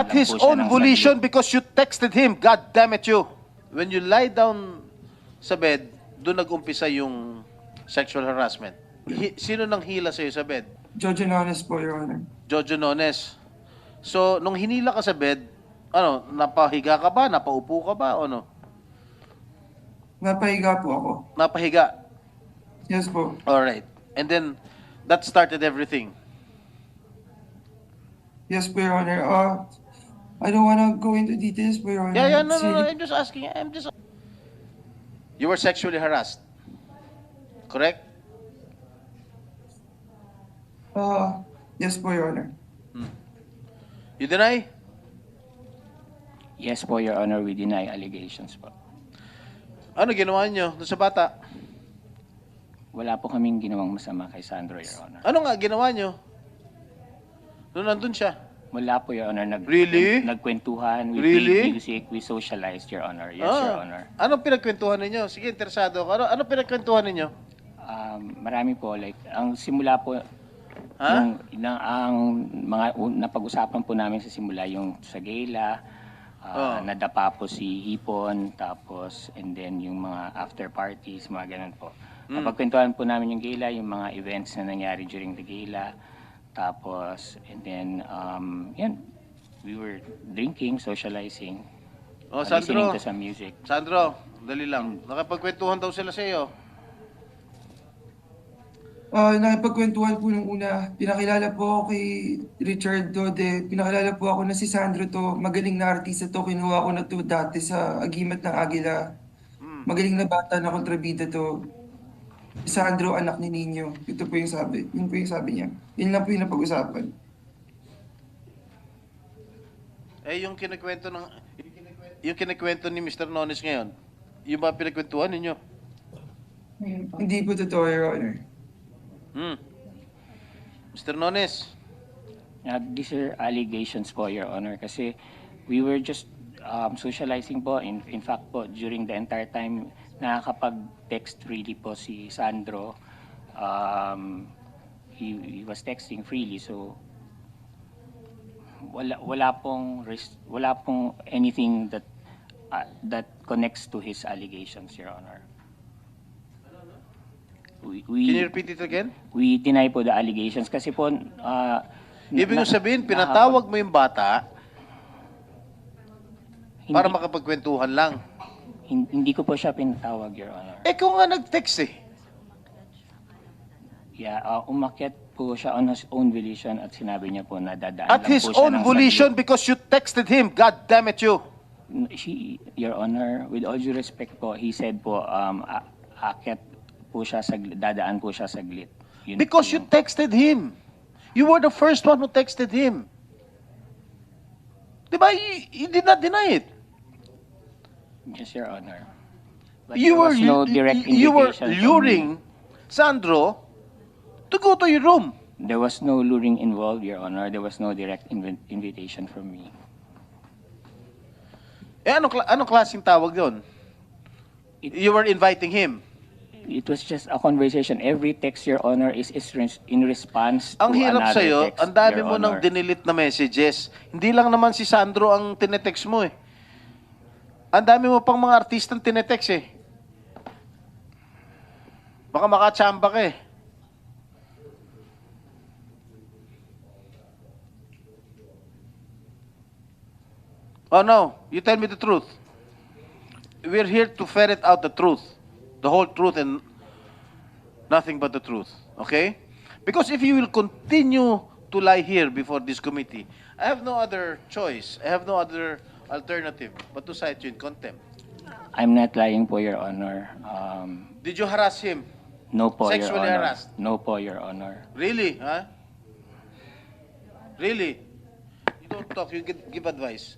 At his own volition because you texted him. God damn it you. When you lie down sa bed, doon nag-umpisa yung sexual harassment. Sino nang hila sa'yo sa bed? Jojo Nones po, Your Honor. Jojo Nones. So, nung hinila ka sa bed, ano, napahiga ka ba? Napaupo ka ba? O ano? Napahiga po ako. Napahiga. Yes po. Alright. And then, that started everything. Yes po, Your Honor. I don't wanna go into details po, Your Honor. Yeah, no, I'm just asking. You were sexually harassed. Correct? Yes po, Your Honor. You deny? Yes po, Your Honor, we deny allegations po. Ano ginawa niyo doon sa bata? Wala po kaming ginawang masama kay Sandro, Your Honor. Ano nga ginawa niyo? Noon nandun siya. Wala po, Your Honor. Really? Nagkwentuhan, we Really? played music, we socialized, Your Honor. Yes, Ah. Your Honor. Anong pinagkwentuhan ninyo? Sige, interesado ako. Ano pinagkwentuhan ninyo? Marami po, like, ang simula po, Ha? ang mga napag-usapan po namin sa simula, yung sa gala, nadapa po si Hipon, tapos, and then yung mga after parties, mga ganun po. Napagkwentuhan po namin yung gala, yung mga events na nangyari during the gala, tapos, and then, yan, we were drinking, socializing, listening Sandro. to some music. Sandro, dali lang. Nakapagkwentuhan daw sila sa iyo. Nakipagkwentuhan po nung una. Pinakilala po ako kay Richard Dode. Pinakilala po ako na si Sandro to. Magaling na artista to. Kinuha ko na to dati sa Agimat ng Agila. Magaling na bata na kontrabida to. Si Sandro, anak ni Nino. Ito po yung sabi. Yun po yung sabi niya. Yun lang po yung napag-usapan. Yung kinikwento ni Mr. Nones ngayon, yung ba pinagkwentuhan ninyo? Hindi po totoo, Your Honor. Mr. Nones, These are allegations po, Your Honor, kasi we were just socializing po. In fact po, during the entire time, nakakapag-text freely po si Sandro. He was texting freely, so wala pong anything that connects to his allegations, Your Honor. can you repeat it again? We deny po the allegations kasi po Ibig sabihin, pinatawag mo yung bata para makapagkwentuhan lang. Hindi ko po siya pinatawag, Your Honor. Kung nga nag-text eh. Yeah, umakyat po siya on his own volition at sinabi niya po na dadaan At lang his po siya own ng volition because you texted him. God damn it you. saglit. Your Honor, with all due respect po, he said po, akyat po siya, dadaan po siya saglit. Yun Because po you texted him. You were the first one who texted him. Diba? You did not deny it. Yes, Your Honor. But You there were, was no direct you were invitation from me. luring Sandro to go to your room. There was no luring involved, Your Honor. There was no direct invitation from me. Anong klaseng tawag yun? You were inviting him. It was just a conversation. Every text, Your Honor, is in response to Ang hirap another sa'yo, text, ang dami Your mo nang Honor. dinilit na messages. Hindi lang naman si Sandro ang tinetext mo eh. Ang dami mo pang mga artistang tinetext eh. Baka makachamba ka eh. Oh no, you tell me the truth. We're here to ferret out the truth. The whole truth and nothing but the truth. Okay? Because if you will continue to lie here before this committee, I have no other choice. I have no other alternative but to cite you in contempt. I'm not lying po, Your Honor. Did you harass him? No po, Your Sexually Honor. harassed? No po, Your Honor. Really? Huh? Really? You don't talk, you give advice.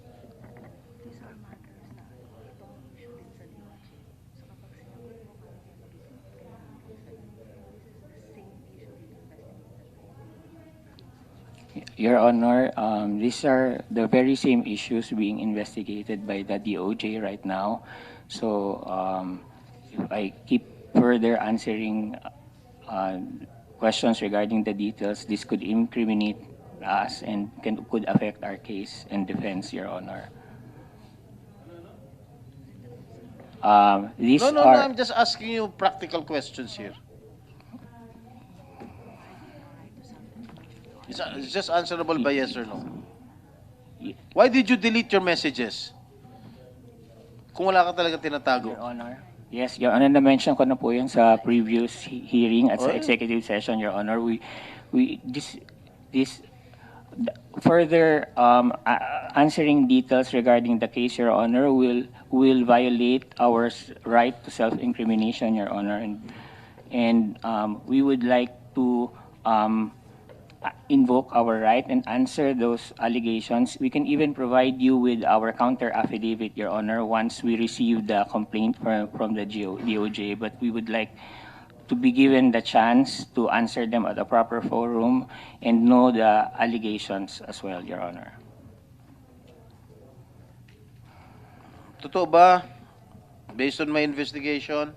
Your Honor, these are the very same issues being investigated by the DOJ right now. So if I keep further answering questions regarding the details, this could incriminate us and could affect our case and defense, Your Honor. These No, are I'm just asking you practical questions here. It's just answerable by yes or no. Why did you delete your messages? Kung wala ka talaga tinatago. Your Honor. Yes, Your Honor, na-mention ko na po yun sa previous hearing at sa Oh. executive session, Your Honor. Further answering details regarding the case, Your Honor, will violate our right to self-incrimination, Your Honor, and we would like to invoke our right and answer those allegations. We can even provide you with our counter affidavit, Your Honor, once we receive the complaint from the DOJ, but we would like to be given the chance to answer them at a proper forum and know the allegations as well, Your Honor. Totoo ba, based on my investigation,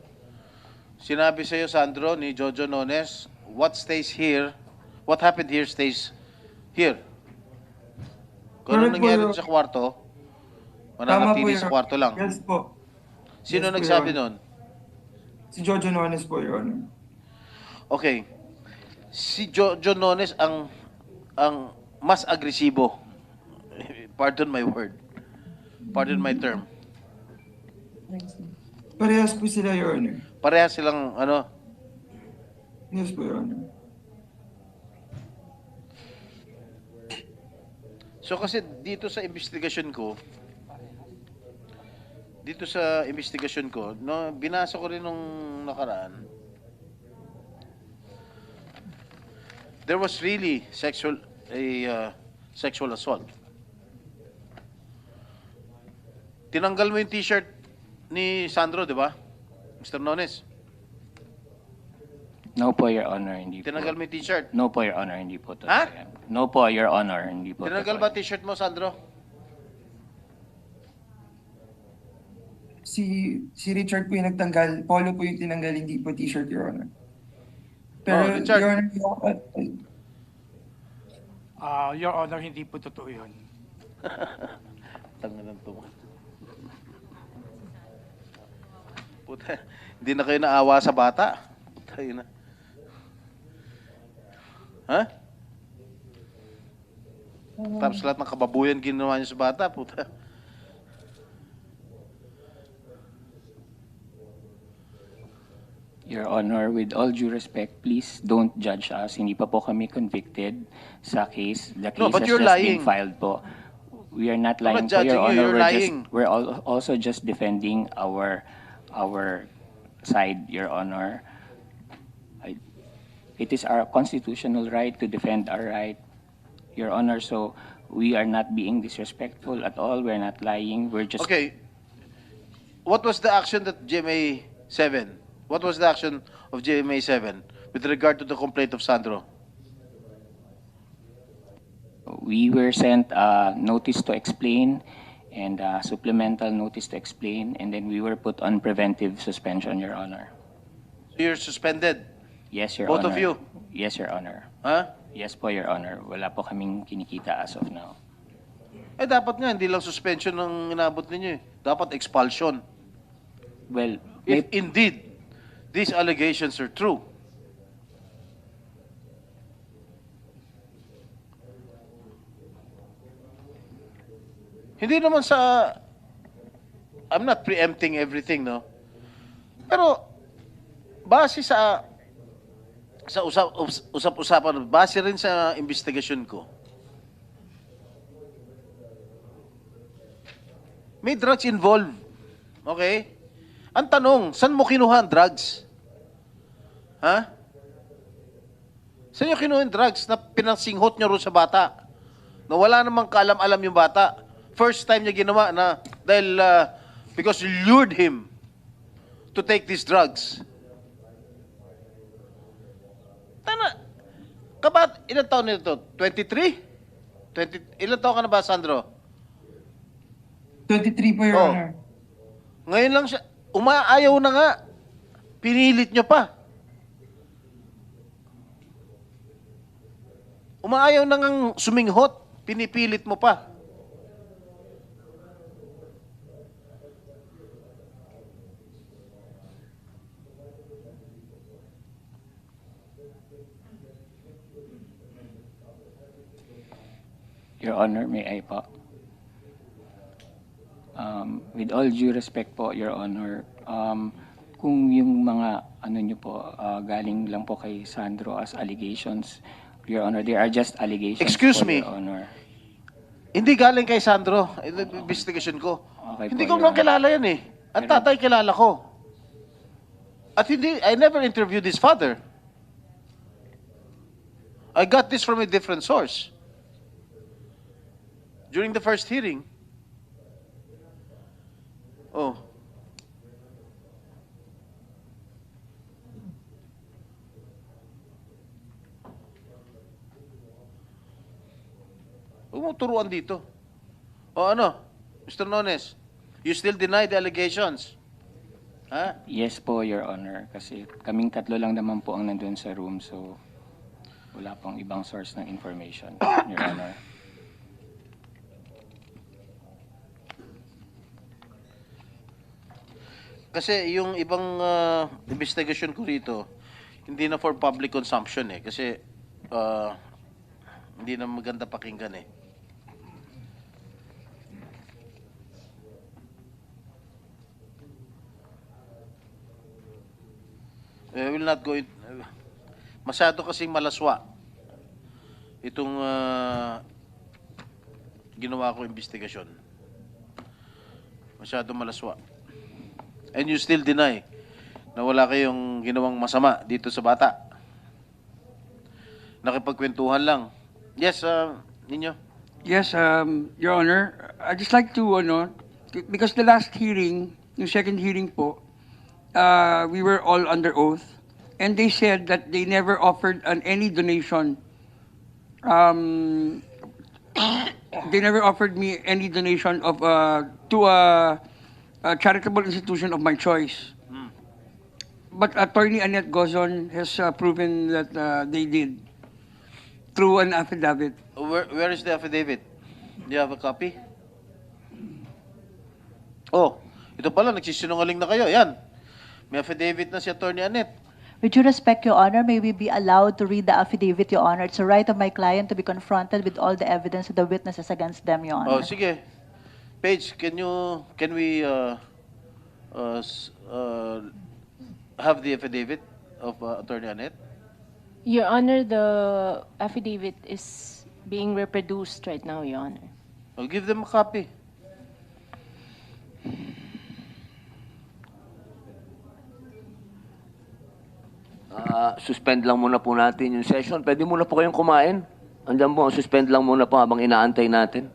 sinabi sa'yo, Sandro, ni Jojo Nones, what happened here stays here. Kung ano Correct po, nangyari Your- doon sa kwarto, Tama po, mananatili Your sa kwarto lang. Yes po. Sino Yes po, nagsabi Your nun? Si Jojo Nones po, Your Honor. Okay. Si Jojo Nones ang mas agresibo. Pardon my word. Pardon my term. Parehas po sila, Your Honor. Pareha silang Yes po, Your Honor. So kasi dito sa investigasyon ko, no, binasa ko rin nung nakaraan. There was really sexual assault. Tinanggal mo yung t-shirt ni Sandro, di ba? Mr. Nones. No po, Your Honor, hindi po. Tinanggal mo yung t-shirt. No po, Your Honor, hindi po totoo Ha? yan. No po, Your Honor, hindi po Tinanggal totoo ba t-shirt mo, Sandro? Si Richard po yung nagtanggal. Polo po yung tinanggal, hindi po t-shirt, Your Honor. Pero, Oh, Richard. Your Honor, Your Honor, hindi po totoo yun. Tanga ng tunga. Puta, hindi na kayo naawa sa bata. Puta, yun na. Ha? Tapos lahat ng kababuyan ginawa niyo sa bata, puta. Your Honor, with all due respect, please don't judge us. Hindi pa po kami convicted sa case. The case No, but has you're just lying. been filed po. We are not I'm lying not po, judging Your you, Honor. you're lying. We're also just defending our side, Your Honor. It is our constitutional right to defend our right, Your Honor. So we are not being disrespectful at all. We're not lying. We're just Okay. What was the action that GMA 7? What was the action of GMA 7 with regard to the complaint of Sandro? We were sent a notice to explain and a supplemental notice to explain, and then we were put on preventive suspension, Your Honor. So you're suspended. Yes, Your Both Honor. of you? Yes, Your Honor. Ha? Yes po, Your Honor. Wala po kaming kinikita as of now. Eh dapat nga, hindi lang suspension ng inabot ninyo eh. Dapat expulsion. Well, If indeed these allegations are true. Hindi naman I'm not preempting everything, no? Pero, base sa usap-usapan, base rin sa investigasyon ko, may drugs involved. Okay? Ang tanong, saan mo kinuha ang drugs? Ha? Saan nyo kinuha ang drugs na pinangsinghot nyo ro sa bata? Na wala namang kaalam-alam yung bata. First time niya ginawa na dahil because you lured him to take these drugs. Tana, ilan taon nito? 23? Ilan taon ka na ba, Sandro? 23 po, Your Oh. Honor. Ngayon lang siya, umaayaw na nga. Pinilit nyo pa. Umaayaw na ngang suminghot, pinipilit mo pa. Your Honor, may I po? With all due respect po, Your Honor, kung yung mga ano nyo po, galing lang po kay Sandro as allegations, Your Honor, they are just allegations Excuse po, me. Your Honor. Hindi galing kay Sandro, investigation ko. Okay Hindi po, ko Your naman kilala yan eh. Ang Pero- tatay kilala ko. At hindi, I never interviewed his father. I got this from a different source. During the first hearing. Oh. Huwag mo turuan dito. O ano, Mr. Nones, you still deny the allegations? Ha? Yes po, Your Honor, kasi kaming tatlo lang naman po ang nandun sa room, so wala pong ibang source ng information, Your Honor. Kasi yung ibang investigation ko rito, hindi na for public consumption eh. Kasi hindi na maganda pakinggan eh. I will not go in, masyado kasing malaswa itong ginawa ko investigasyon. Masyado malaswa. And you still deny na wala kayong ginawang masama dito sa bata. Nakipagkwentuhan lang. Yes, ninyo. Yes, Your Honor. I'd just like to, because the last hearing, yung second hearing po, we were all under oath, and they said that they never offered any donation. They never offered me any donation of to a charitable institution of my choice. But Attorney Annette Gozon has proven that they did through an affidavit. Where is the affidavit? Do you have a copy? Oh, ito pala, nagsisinungaling na kayo. Yan. May affidavit na si Attorney Annette. With due respect, Your Honor, may we be allowed to read the affidavit, Your Honor? It's a right of my client to be confronted with all the evidence of the witnesses against them, Your Oh, Honor. sige. Paige, can we have the affidavit of Attorney Annette? Your Honor, the affidavit is being reproduced right now, Your Honor. I'll give them a copy. Suspend lang muna po natin yung session. Pwede muna po kayong kumain. Andiyan po, suspend lang muna po habang inaantay natin.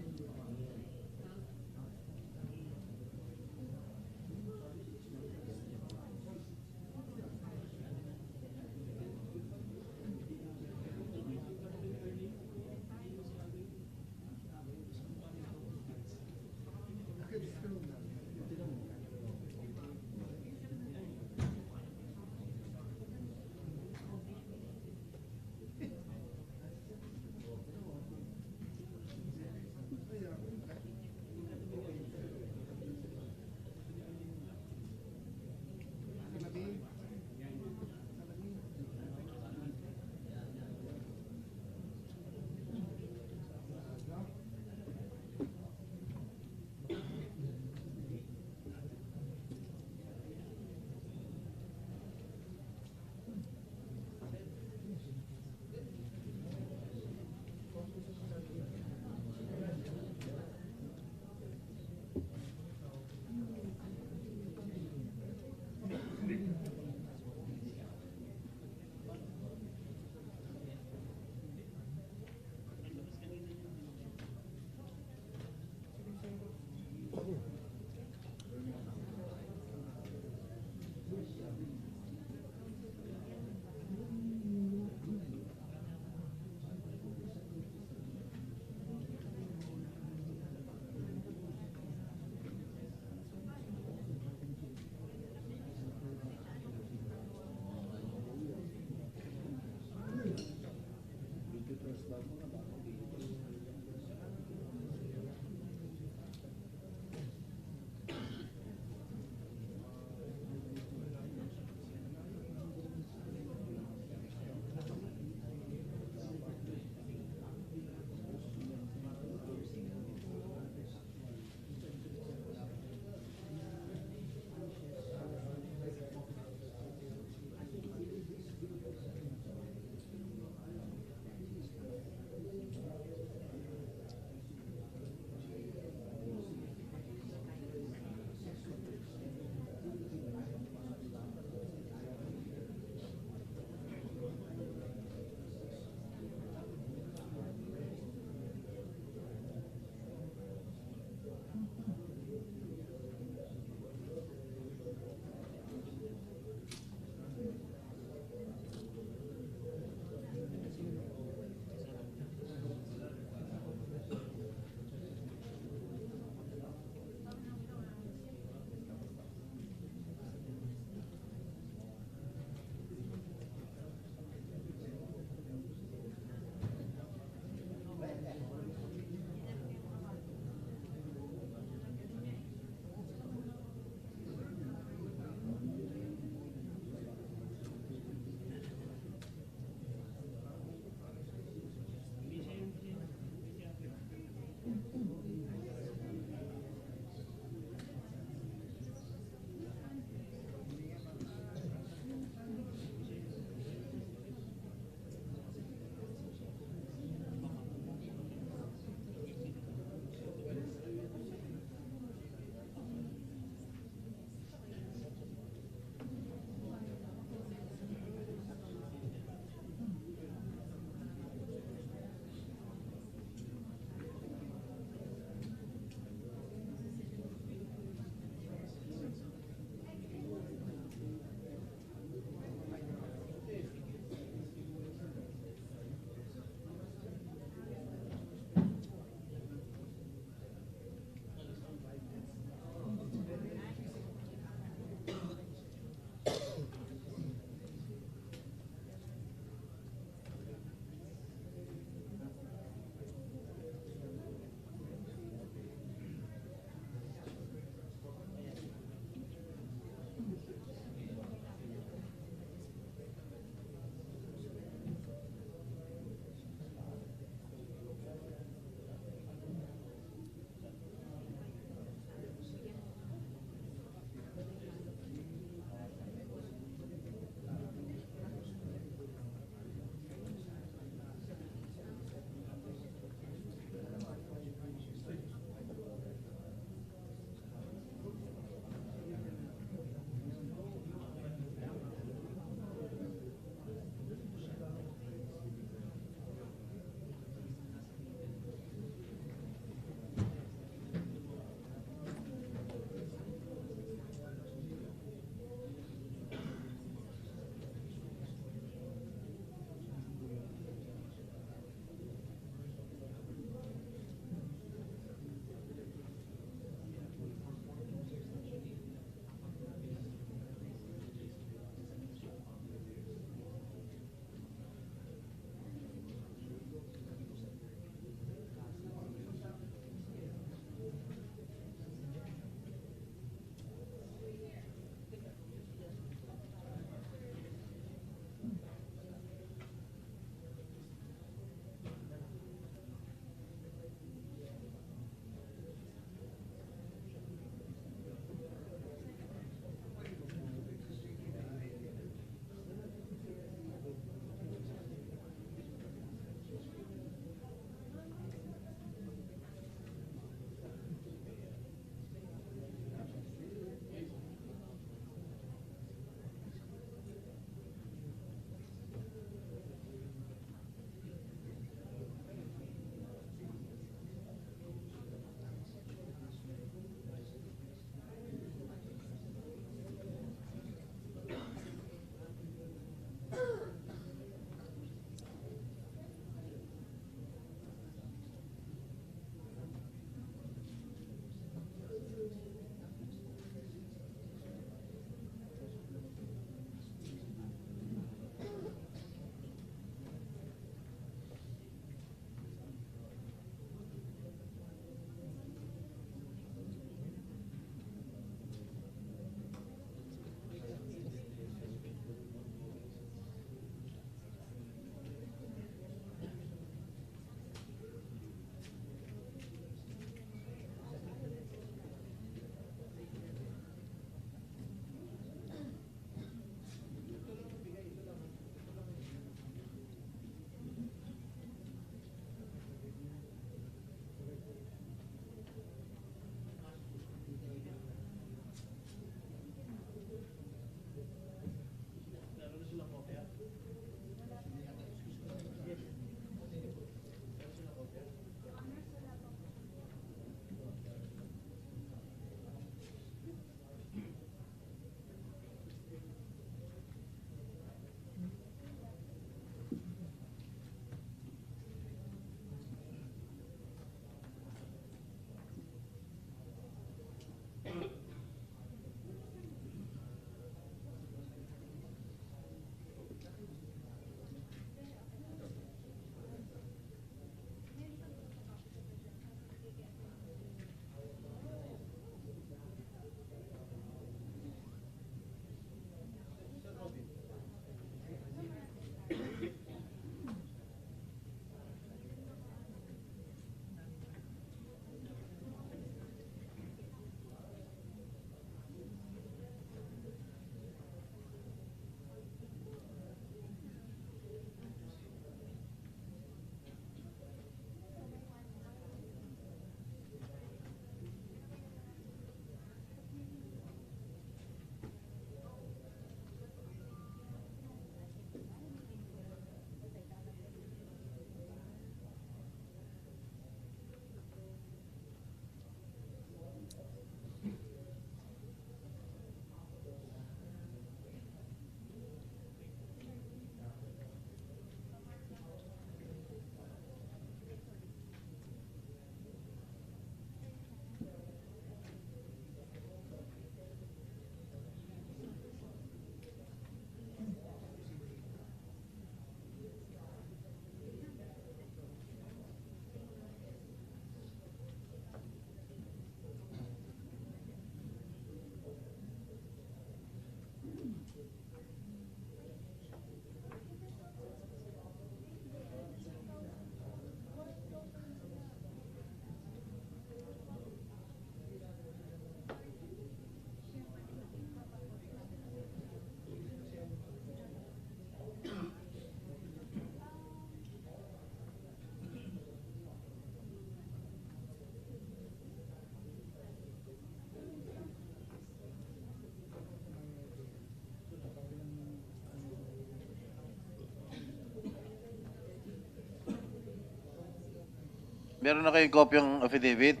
Meron na kayong kopyang affidavit?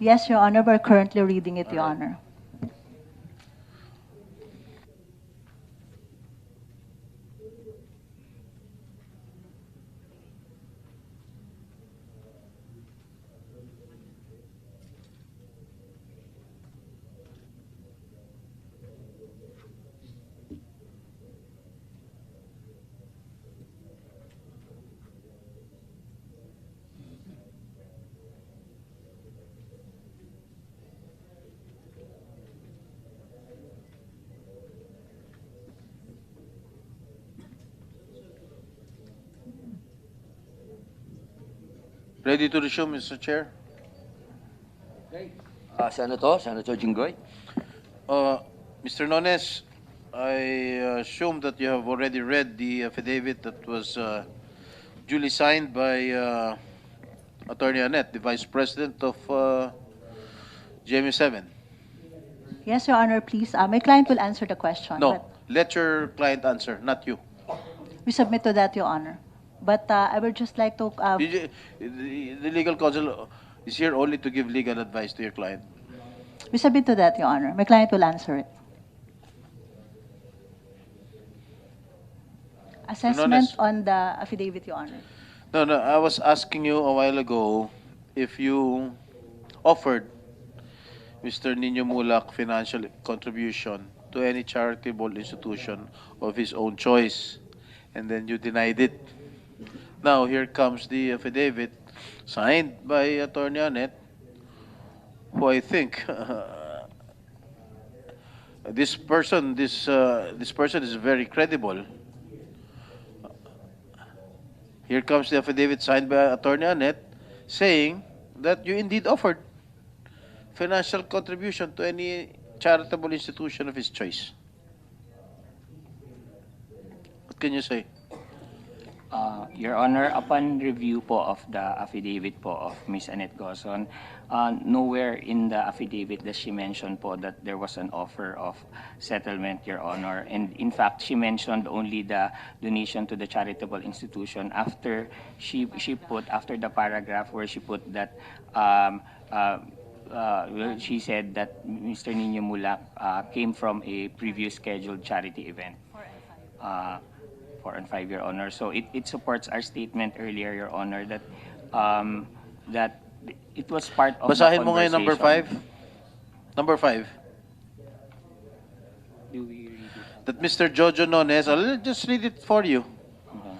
Yes, Your Honor, we're currently reading it, Your Honor. Ready to resume, Mr. Chair? Senator Jinggoy. Mr. Nones, I assume that you have already read the affidavit that was duly signed by Attorney Annette, the Vice President of GMA7. Yes, Your Honor, please. My client will answer the question. No, But let your client answer, not you. we submit to that, Your Honor. But I would just like to... The legal counsel is here only to give legal advice to your client. we submit to that, Your Honor. My client will answer it. Assessment on the affidavit, Your Honor. No, I was asking you a while ago if you offered Mr. Nino Mulak financial contribution to any charitable institution of his own choice, and then you denied it. Now, here comes the affidavit signed by Attorney Annette, who I think this person is very credible. Here comes the affidavit signed by Attorney Annette saying that you indeed offered financial contribution to any charitable institution of his choice. What can you say? Your Honor, upon review po of the affidavit po of Ms. Annette Gozon, nowhere in the affidavit does she mention po that there was an offer of settlement, Your Honor. And in fact, she mentioned only the donation to the charitable institution after she put, after the paragraph where she put that she said that Mr. Nino Mulak came from a previous scheduled charity event. 4 and 5, Your Honor. So it supports our statement earlier, Your Honor, that that it was part of Basahin the mo ngayon number 5. Number 5. Do we read it? That Mr. Jojo Nones, I'll just read it for you. Okay.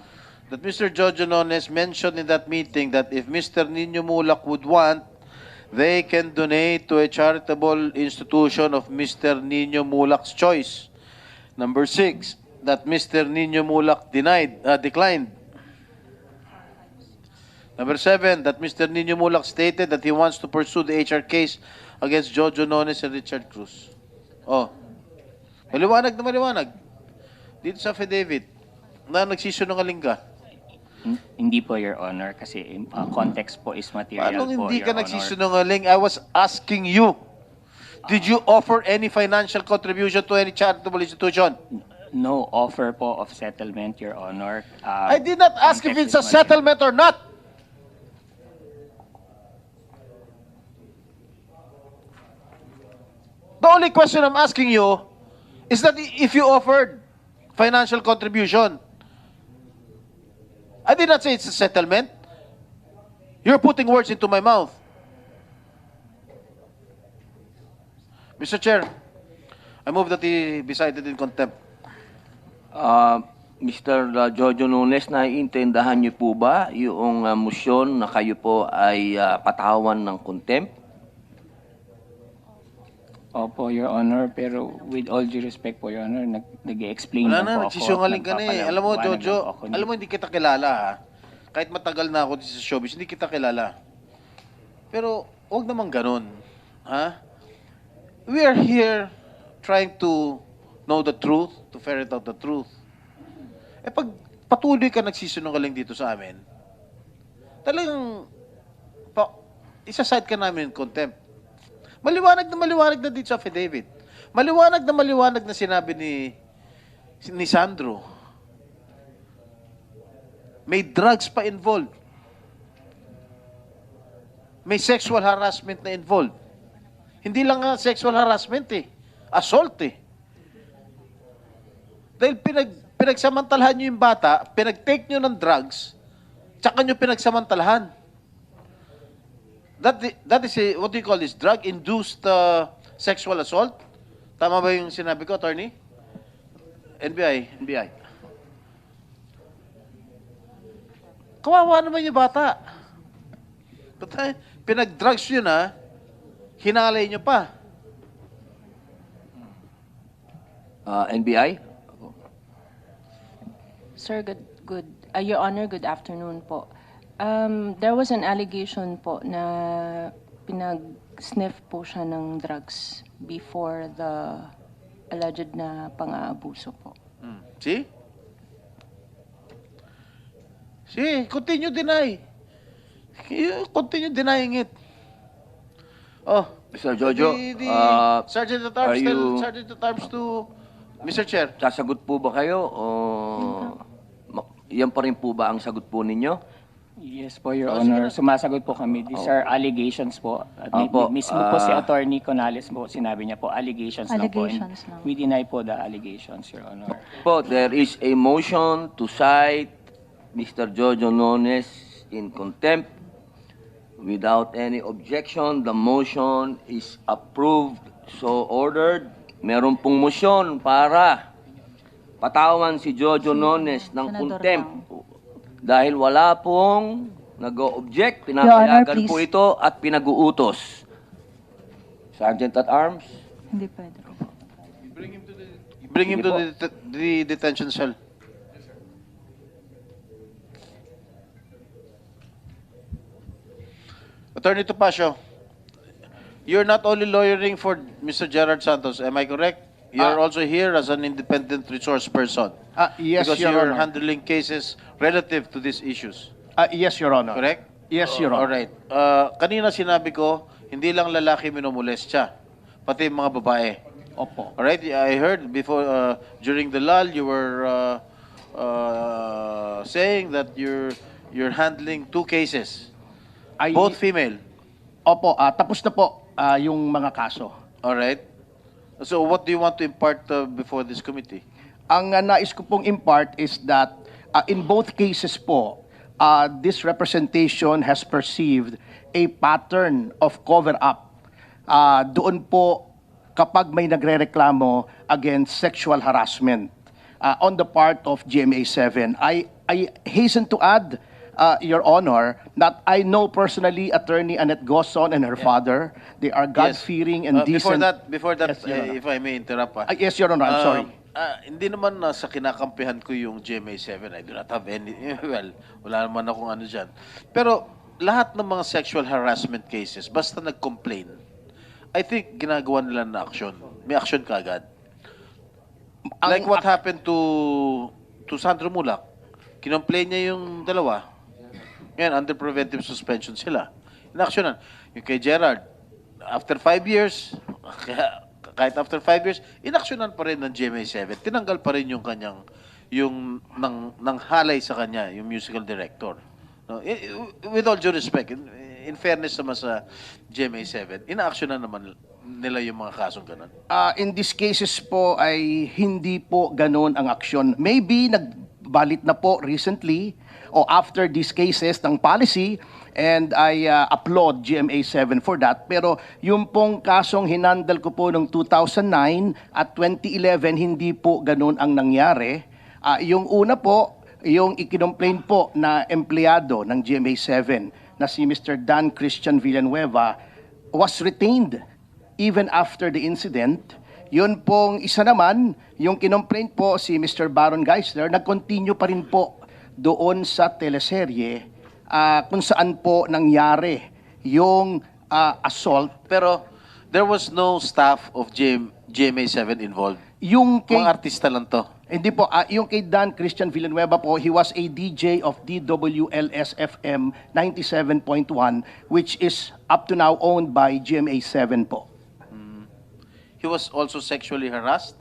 That Mr. Jojo Nones mentioned in that meeting that if Mr. Nino Mulak would want, they can donate to a charitable institution of Mr. Nino Mulak's choice. Number 6, that Mr. Nino Mulak declined. Number 7, that Mr. Nino Mulak stated that he wants to pursue the HR case against Jojo Nones and Richard Cruz. Oh. Maliwanag na maliwanag. Dito sa affidavit na nagsisunungaling ka. Hindi po, Your Honor, kasi context po is material Paano po, hindi Your ka Honor. nagsisunungaling? I was asking you, did you offer any financial contribution to any charitable institution? No offer po of settlement, Your Honor. I did not ask if it's Context a is material. settlement or not. The only question I'm asking you is that if you offered financial contribution. I did not say it's a settlement. You're putting words into my mouth. Mr. Chair, I move that he be cited in contempt. Mr. Jojo Nunes, naiintindahan niyo po ba yung motion na kayo po ay patawan ng contempt? Opo, Your Honor, pero with all due respect po, Your Honor, nag-explain Wala lang na, po ako. nagsisungaling ka na eh. Alam mo, nagpapaliwanag lang Jojo, po ako. alam mo, hindi kita kilala ha. Kahit matagal na ako dito sa showbiz, hindi kita kilala. Pero, huwag naman ganun. Ha? We are here trying to know the truth, to ferret out the truth. Eh pag patuloy ka nagsisungaling dito sa amin, talagang isa-side ka namin in contempt. Maliwanag na dito sa affidavit. Maliwanag na sinabi ni Sandro. May drugs pa involved. may sexual harassment na involved. Hindi lang nga sexual harassment eh. Assault eh. Dahil pinagsamantalahan nyo yung bata, pinag-take nyo ng drugs, tsaka nyo pinagsamantalahan. That is what do you call this? Drug-induced sexual assault? Tama ba yung sinabi ko, attorney? NBI. Kawawa naman yung bata. Pinag-drugs yun hinalay nyo pa. NBI? Sir, Your Honor, good afternoon po. There was an allegation po na pinag-sniff po siya ng drugs before the alleged na pang-aabuso po. See? Continue deny. Continue denying it. Oh, Mr. Jojo, Sergeant at Arms, are tell you- Sergeant at Arms to Mr. Chair. sasagot po ba kayo o yan pa rin po ba ang sagot po ninyo? Yes po, Your Honor. Sumasagot po kami. These are allegations po. At Opo, mismo po si Attorney Conales po, sinabi niya po, allegations lang po. And Allegations lang. we deny po the allegations, Your Honor. Po, there is a motion to cite Mr. Jojo Nones in contempt. Without any objection, the motion is approved. So ordered. Meron pong motion para patawan si Jojo Nones ng Senador contempt. Pang. Dahil wala pong nag-o-object, Your Honor, pinapayagan po please. ito at pinag-uutos. Sergeant at Arms. Hindi pwede. Bring him to the detention cell. Attorney Topacio, you're not only lawyering for Mr. Gerard Santos, am I correct? You're also here as an independent resource person. Yes, because Your you're Honor. handling cases relative to these issues. Yes, Your Honor. Correct? Yes, Your Honor. Alright. Kanina sinabi ko, hindi lang lalaki minumolestya, pati yung mga babae. Opo. Alright, I heard before, during the lull, you were saying that you're handling 2 cases, both female. Opo, tapos na po yung mga kaso. Alright. So what do you want to impart before this committee? Ang nais ko pong impart is that in both cases po, this representation has perceived a pattern of cover-up. Doon po kapag may nagrereklamo against sexual harassment on the part of GMA7. I hasten to add, Your Honor, that I know personally Attorney Annette Gozon and her father. They are God-fearing and decent. Before that, Yes, Your Honor. if I may interrupt. Yes, Your Honor, I'm sorry. Hindi naman sa kinakampihan ko yung GMA7. I do not have any, well, wala naman akong ano dyan. Pero lahat ng mga sexual harassment cases, basta nag-complain, I think ginagawa nila na action. May action kaagad. Like what happened to Sandro Mulak. Kinomplain niya yung dalawa. Ngayon, under preventive suspension sila. Inaksyonan. Yung kay Gerard, after 5 years, kahit after 5 years, inaksyonan pa rin ng GMA7. Tinanggal pa rin yung kanyang, nang halay sa kanya, yung musical director. No? With all due respect, in fairness naman sa GMA7, inaaksyonan naman nila yung mga kasong ganun. In these cases po ay hindi po ganun ang aksyon. Maybe nagbalit na po recently o after these cases ng policy, and I applaud GMA7 for that. Pero yung pong kasong hinandal ko po noong 2009 at 2011, hindi po ganun ang nangyari. Yung una po, yung ikinomplain po na empleyado ng GMA7 na si Mr. Dan Christian Villanueva was retained even after the incident. Yun pong isa naman, yung kinomplain po si Mr. Baron Geisler, nag-continue pa rin po doon sa teleserye kung saan po nangyari yung assault. Pero there was no staff of GMA7 involved. Yung kay, Mga artista lang to. hindi po, yung kay Dan Christian Villanueva po, he was a DJ of DWLS-FM 97.1, which is up to now owned by GMA7 po. He was also sexually harassed.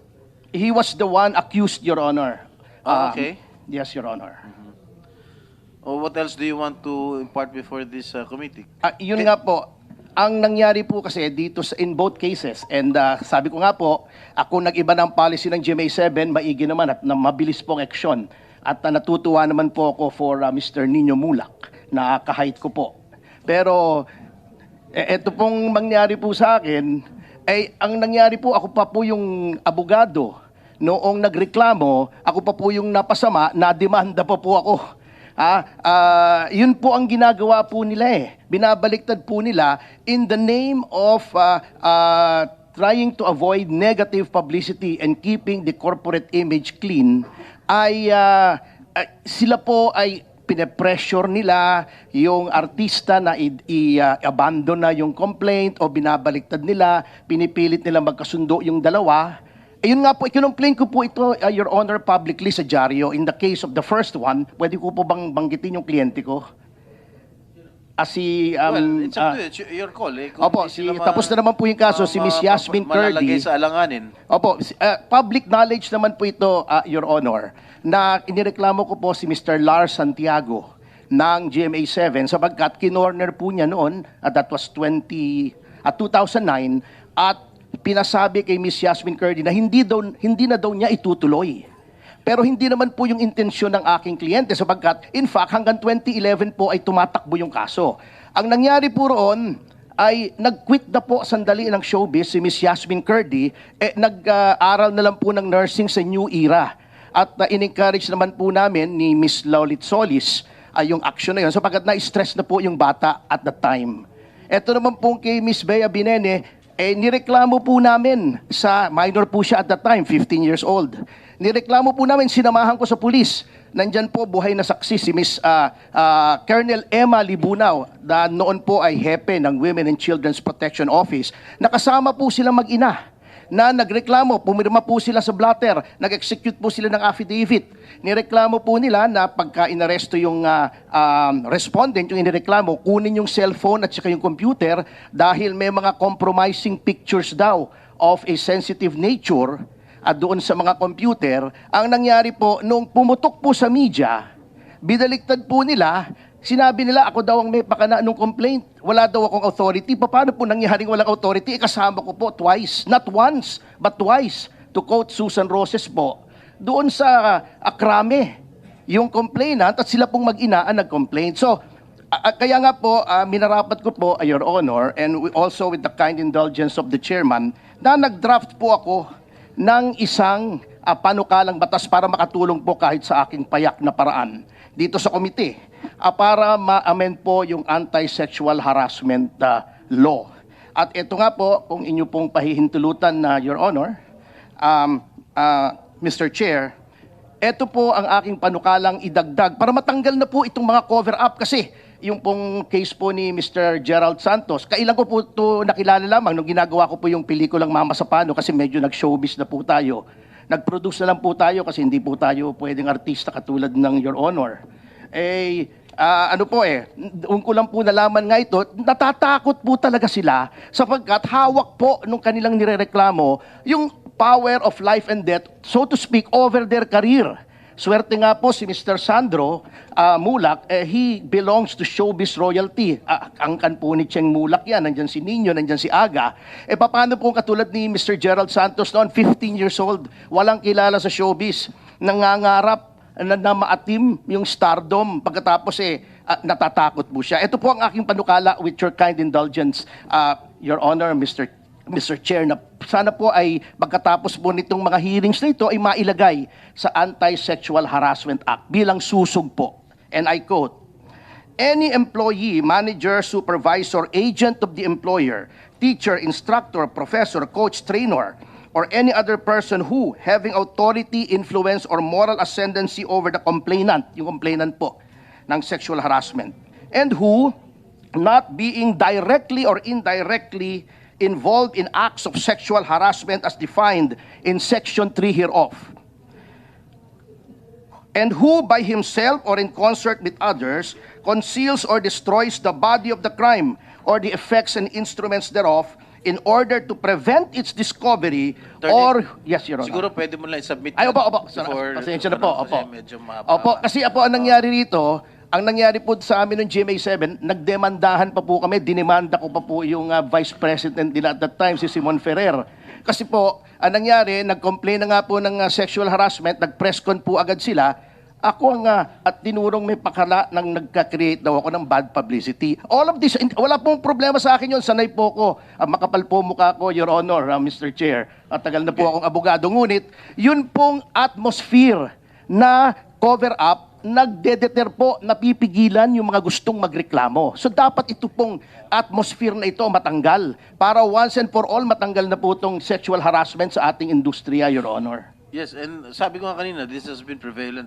He was the one accused, Your Honor. Okay. Yes, Your Honor. Or what else do you want to impart before this committee? Yun nga po, ang nangyari po kasi dito in both cases, and sabi ko nga po, ako nag-iba ng policy ng GMA7, maigi naman at na mabilis pong action. At natutuwa naman po ako for Mr. Nino Mulak, na kahit ko po. Pero, eto pong mangyari po sa akin, ang nangyari po, ako pa po yung abogado. Noong nagreklamo, ako pa po yung napasama, na-demanda pa po ako. Yun po ang ginagawa po nila eh. Binabaliktad po nila in the name of trying to avoid negative publicity and keeping the corporate image clean, ay sila po ay pine-pressure nila yung artista na i-abandon na yung complaint o binabaliktad nila, pinipilit nila magkasundo yung dalawa. Ayun nga po, ikinomplain ko po ito, Your Honor, publicly sa dyaryo. In the case of the first one, pwede ko po bang banggitin yung kliyente ko? Well, it's up to you. It's your call. Eh. Kung Opo, hindi sila tapos na naman po yung kaso, si Miss Yasmin malalagay Curdy. sa alanganin. Opo, public knowledge naman po ito, Your Honor, na inireklamo ko po si Mr. Lars Santiago ng GMA7 sapagkat kinorner po niya noon, that was 2009, at pinasabi kay Miss Yasmin Curdy na hindi na daw niya itutuloy. Pero hindi naman po yung intensyon ng aking kliyente sapagkat, in fact, hanggang 2011 po ay tumatakbo yung kaso. Ang nangyari po roon ay nag-quit na po sandali ng showbiz si Miss Yasmin Curdy, nag-aral na lang po ng nursing sa New Era. At in-encourage naman po namin ni Miss Lolit Solis yung action na yun sapagkat na-stress na po yung bata at the time. Ito naman po kay Miss Bea Binene, nireklamo po namin sa minor po siya at that time, 15 years old. Nireklamo po namin, sinamahan ko sa pulis. Nandyan po buhay na saksi si Miss Colonel Emma Libunaw, na noon po ay hepe ng Women and Children's Protection Office. Nakasama po sila mag-ina na nagreklamo, pumirma po sila sa blotter, nag-execute po sila ng affidavit. Nireklamo po nila na pagka inaresto yung respondent, yung inireklamo, kunin yung cellphone at saka yung computer dahil may mga compromising pictures daw of a sensitive nature at doon sa mga computer. Ang nangyari po, nung pumutok po sa media, binaliktad po nila, sinabi nila, ako daw ang may pakana nung complaint. Wala daw akong authority. Paano po nangyaring walang authority? Kasama ko po twice. Not once, but twice. To quote Susan Roses po, doon sa Akrame, yung complainant at sila pong mag-ina ang nag-complain. So, kaya nga po, minarapat ko po, Your Honor, and also with the kind indulgence of the chairman, na nag-draft po ako ng isang panukalang batas para makatulong po kahit sa aking payak na paraan dito sa komite para ma-amend po yung anti-sexual harassment law. At ito nga po, kung inyo pong pahihintulutan na Your Honor, Mr. Chair, ito po ang aking panukalang idagdag para matanggal na po itong mga cover-up kasi yung pong case po ni Mr. Gerald Santos, kailan ko po ito nakilala lamang nung ginagawa ko po yung pelikulang Mama sa Pano kasi medyo nag-showbiz na po tayo. Nag-produce na lang po tayo kasi hindi po tayo pwedeng artista katulad ng Your Honor. Doon ko lang po nalaman nga ito, natatakot po talaga sila sapagkat hawak po nung kanilang nirereklamo yung power of life and death, so to speak, over their career. Swerte nga po si Mr. Sandro Mulak, he belongs to showbiz royalty. Angkan po ni Cheng Mulak yan, nandyan si Nino, nandyan si Aga. Paano po katulad ni Mr. Gerald Santos noon, 15 years old, walang kilala sa showbiz, nangangarap na maatim yung stardom, pagkatapos natatakot po siya. Ito po ang aking panukala with your kind indulgence, Your Honor, Mr. Chair, na sana po ay pagkatapos po nitong mga hearings na ito ay mailagay sa Anti-Sexual Harassment Act bilang susog po. And I quote, "Any employee, manager, supervisor, agent of the employer, teacher, instructor, professor, coach, trainer, or any other person who, having authority, influence, or moral ascendancy over the complainant," yung complainant po ng sexual harassment, "and who, not being directly or indirectly involved in acts of sexual harassment as defined in Section 3 hereof, and who by himself or in concert with others conceals or destroys the body of the crime or the effects and instruments thereof in order to prevent its discovery or..." Yes, Your Honor. Siguro pwede mo lang i-submit. Ay, opo. before- Pasensya na po, opo. Kasi medyo Opo, kasi ang nangyari rito, ang nangyari po sa amin ng GMA7, nagdemandahan pa po kami, dinemanda ko pa po yung Vice President nila at that time, si Simon Ferrer. Kasi po, ang nangyari, nag-complain na nga po ng sexual harassment, nag-press con po agad sila. Ako ang at tinurong may pakala nang nagka-create daw ako ng bad publicity. All of this, wala pong problema sa akin yun. Sanay po ko. Makapal po mukha ko, Your Honor, Mr. Chair. At tagal na po akong abogado. Ngunit, yun pong atmosphere na cover-up, nagdedeter po, napipigilan yung mga gustong magreklamo. So dapat ito pong atmosphere na ito matanggal para once and for all matanggal na po itong sexual harassment sa ating industriya, Your Honor. Yes, and sabi ko nga kanina, this has been prevalent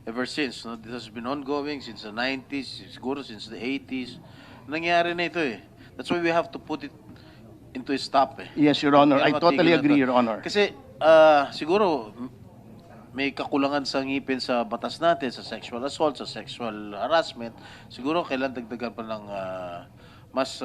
ever since. No? This has been ongoing since the 90s, siguro since the 80s. Nangyari na ito eh. That's why we have to put it into a stop eh. Yes, Your Honor. Kaya I totally matigil na agree, to. Your Honor. Kasi siguro may kakulangan sa ngipin sa batas natin, sa sexual assault, sa sexual harassment. Siguro kailan dagdagan pa ng mas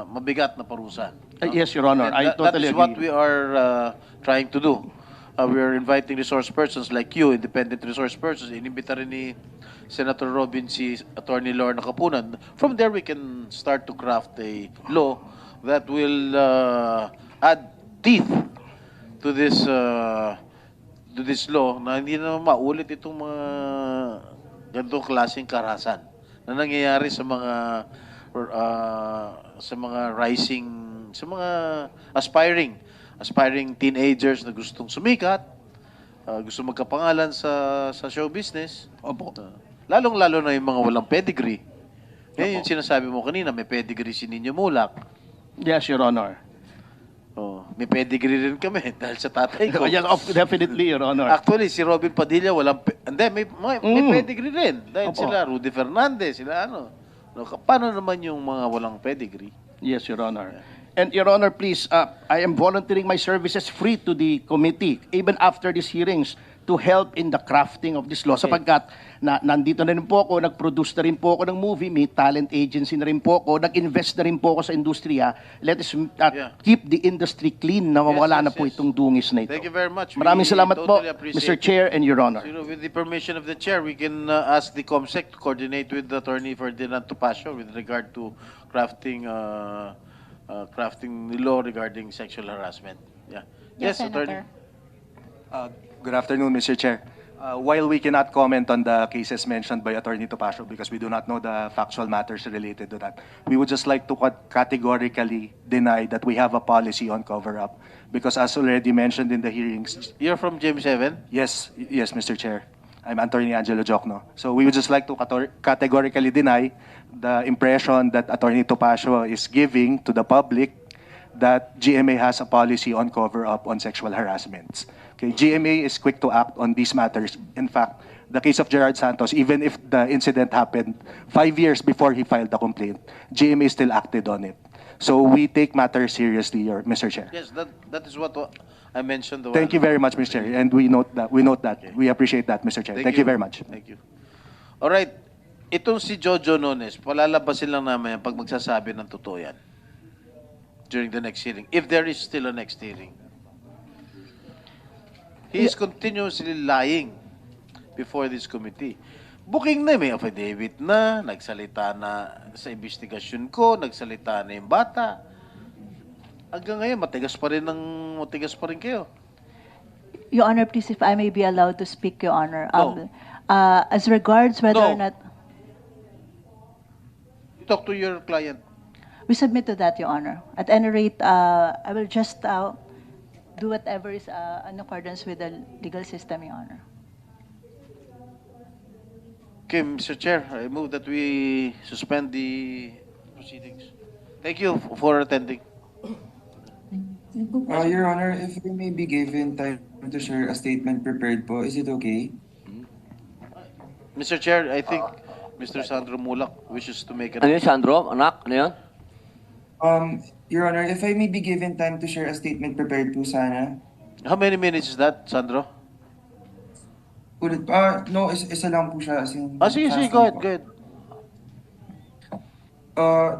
mabigat na parusa. No? Yes, Your Honor. And I totally that is what agree. we are trying to do. We are inviting resource persons like you, independent resource persons. Inimbita rin ni Senator Robin si Attorney Lorna Capunan. From there, we can start to craft a law that will add teeth to this law na hindi na maulit itong mga ganitong klaseng karahasan na nangyayari sa mga aspiring teenagers na gustong sumikat, gusto magkapangalan sa show business. Opo. Lalong-lalo na yung mga walang pedigree. Yan yung sinasabi mo kanina, may pedigree si Nino Mulak. Yes, Your Honor. Oh, may pedigree rin kami dahil sa tatay ko. Yes, definitely, Your Honor. Actually, si Robin Padilla walang may pedigree rin dahil Opo. sila Rudy Fernandez, sila ano. No, paano naman yung mga walang pedigree? Yes, Your Honor. And Your Honor, please, I am volunteering my services free to the committee, even after these hearings, to help in the crafting of this law. Sapagkat nandito na rin po ako, nag-produce na rin po ako ng movie, may talent agency na rin po ako, nag-invest na rin po ako sa industriya. Let us keep the industry clean na mawala na po itong dungis na ito. Thank you very much. Maraming We salamat po, totally appreciate Mr. it. Chair and Your Honor. So, with the permission of the chair, we can ask the COMSEC to coordinate with Attorney Ferdinand Topacio with regard to crafting the law regarding sexual harassment. Yeah. Yes, Attorney. Good afternoon, Mr. Chair. While we cannot comment on the cases mentioned by Attorney Topacio because we do not know the factual matters related to that, we would just like to categorically deny that we have a policy on cover-up because as already mentioned in the hearings. You're from GM7? Yes, Mr. Chair. I'm Attorney Angelo Jocno. So we would just like to categorically deny the impression that Attorney Topacio is giving to the public that GMA has a policy on cover-up on sexual harassments. Okay, GMA is quick to act on these matters. In fact, the case of Gerard Santos, even if the incident happened 5 years before he filed the complaint, GMA still acted on it. So we take matters seriously, Mr. Chair. Yes, that is what I mentioned. Thank you very much, Mr. Chair, and we note that. Okay. We appreciate that, Mr. Chair. Thank you very much. Thank you. All right. Itong si Jojo Nones, palalabasin lang namin yan pag magsasabi ng totoo yan during the next hearing, if there is still a next hearing. He is continuously lying before this committee. Booking na, may affidavit na, nagsalita na sa investigasyon ko, nagsalita na yung bata. Hanggang ngayon, matigas pa rin kayo. Your Honor, please, if I may be allowed to speak, Your Honor. No. As regards whether No. or not... Talk to your client. We submit to that, Your Honor. At any rate, I will just do whatever is in accordance with the legal system, Your Honor. Okay, Mr. Chair, I move that we suspend the proceedings. Thank you for attending. Your Honor, if we may be given time to share a statement prepared po, is it okay? Mr. Chair, I think Mr. Sandro Mulak wishes to make Ano yun, Sandro? Anak? Ano yun? Your Honor, if I may be given time to share a statement prepared po sana. How many minutes is that, Sandro? Ulit, no, isa lang po siya. As in, Sige, fast go lang ahead, po. go ahead.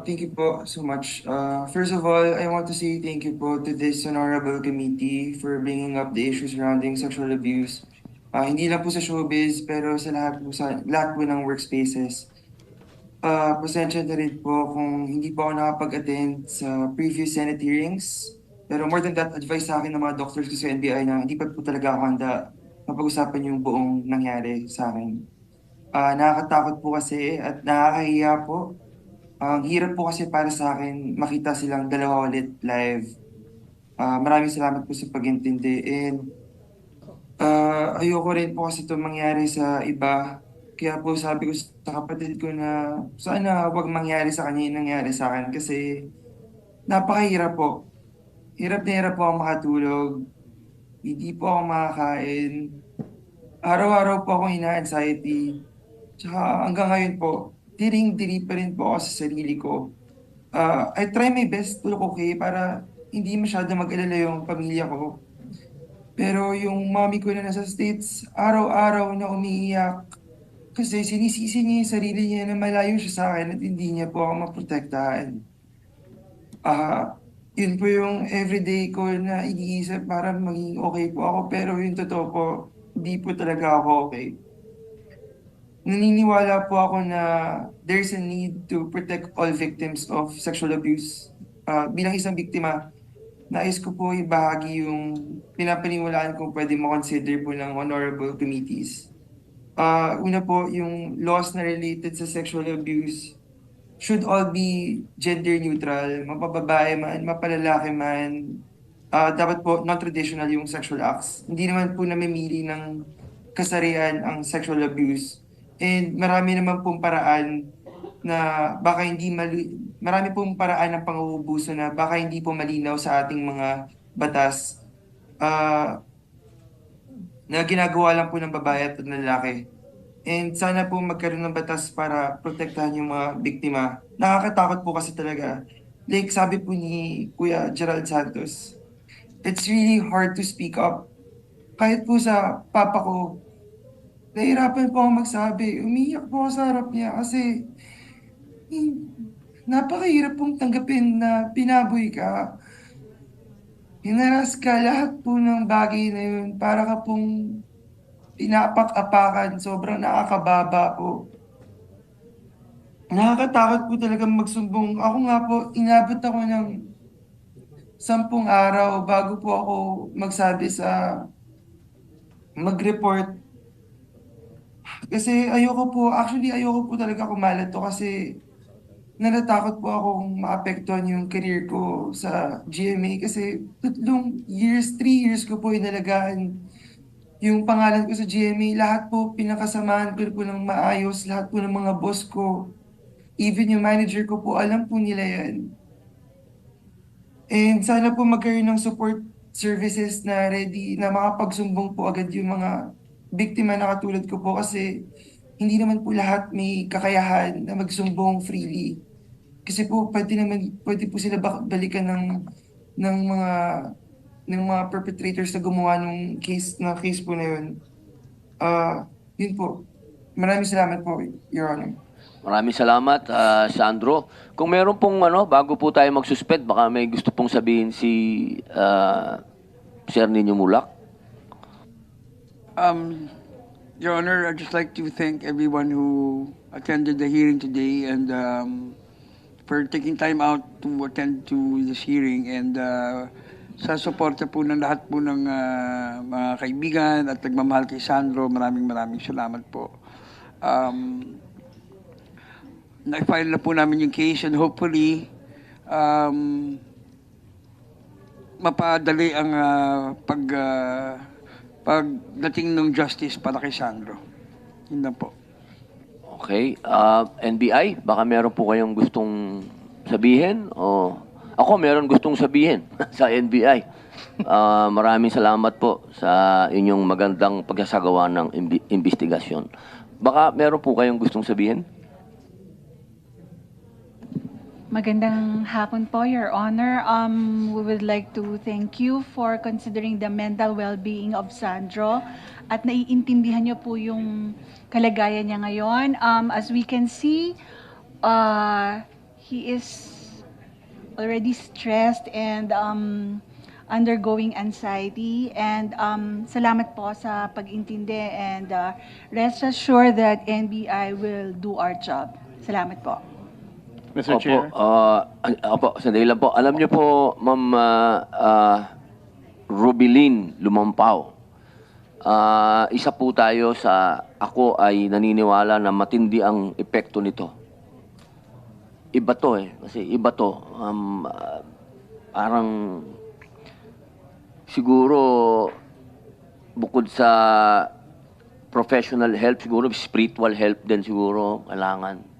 Thank you po so much. First of all, I want to say thank you po to this honorable committee for bringing up the issues surrounding sexual abuse Hindi lang po sa showbiz, pero sa lahat po ng workspaces. Pasensya na rin po kung hindi po ako nakapag-attend sa previous Senate hearings. Pero more than that, advice sa akin ng mga doctors ko sa NBI na hindi pa po talaga ako handa mapag-usapan yung buong nangyari sa akin. Nakakatakot po kasi at nakakahiya po. Ang hirap po kasi para sa akin makita silang dalawa ulit live. Maraming salamat po sa pag-intindi. And ayoko rin po kasi ito mangyari sa iba. Kaya po sabi ko sa kapatid ko na sana wag mangyari sa kanya yung nangyari sa akin kasi napakahirap po. Hirap na hirap po ako makatulog. Hindi po ako makakain. Araw-araw po akong ina-anxiety. Tsaka hanggang ngayon po, diring-diri pa rin po ako sa sarili ko. I try my best to look okay para hindi masyado mag-alala yung pamilya ko. Pero yung mommy ko na nasa States, araw-araw na umiiyak. Kasi sinisisi niya yung sarili niya na malayo siya sa akin at hindi niya po ako maprotektahan. Yun po yung everyday ko na iniisip para maging okay po ako. Pero yung totoo po, hindi po talaga ako okay. Naniniwala po ako na there's a need to protect all victims of sexual abuse. Bilang isang biktima, nais ko po ibahagi yung pinapaniwalaan kong pwede mo-consider po ng honorable committees. Una po, yung laws na related sa sexual abuse should all be gender neutral, mapababae man, mapalalaki man. Dapat po non-traditional yung sexual acts. Hindi naman po namimili ng kasarian ang sexual abuse. And marami naman pong paraan na baka marami pong paraan ng panguubuso na baka hindi po malinaw sa ating mga batas na ginagawa lang po ng babae at ng lalaki. And sana po magkaroon ng batas para protektahan yung mga biktima. Nakakatakot po kasi talaga. Like sabi po ni Kuya Gerald Santos, it's really hard to speak up. Kahit po sa papa ko, nahihirapan po ako magsabi. Umiiyak po ako sa harap niya kasi napakahirap pong tanggapin na pinaboy ka. Hinaras ka lahat po ng bagay na yun. Para ka pong pinapak-apakan. Sobrang nakakababa po. Nakakatakot po talaga magsumbong. Ako nga po, inabot ako ng 10 araw bago po ako magsabi sa mag-report. Kasi ayoko po talaga kumalat to kasi natatakot po akong maapektuhan yung career ko sa GMA kasi 3 years ko po inalagaan yung pangalan ko sa GMA. Lahat po pinakasamahan ko po ng maayos, lahat po ng mga boss ko, even yung manager ko po, alam po nila yan. And sana po magkaroon ng support services na ready na makapagsumbong po agad yung mga biktima na katulad ko po kasi hindi naman po lahat may kakayahan na magsumbong freely. Kasi po pwede po sila balikan ng mga perpetrators na gumawa ng case po na yun. Yun po. Maraming salamat po, Your Honor. Maraming salamat, Sandro. Kung meron pong bago po tayo mag-suspend, baka may gusto pong sabihin si Sir Nino Mulak. Your Honor, I'd just like to thank everyone who attended the hearing today and for taking time out to attend to this hearing and sa suporta po ng lahat po ng mga kaibigan at nagmamahal kay Sandro, maraming salamat po. Na-file na po namin yung case and hopefully mapadali ang pagdating ng justice para kay Sandro. Yun na po. Okay. NBI, baka meron po kayong gustong sabihin? O ako meron gustong sabihin sa NBI. Maraming salamat po sa inyong magandang pagsasagawa ng investigasyon. Baka meron po kayong gustong sabihin? Magandang hapon po, Your Honor. We would like to thank you for considering the mental well-being of Sandro at naiintindihan niyo po yung kalagayan niya ngayon. As we can see, he is already stressed and undergoing anxiety. And salamat po sa pag-intindi, and rest assured that NBI will do our job. Salamat po. Mr. Chair. Opo, sandali lang po. Alam niyo po, Ma'am Rubilin Lumampao, isa po tayo ako ay naniniwala na matindi ang epekto nito. Iba to kasi iba to. Parang siguro bukod sa professional help, siguro spiritual help din siguro kailangan.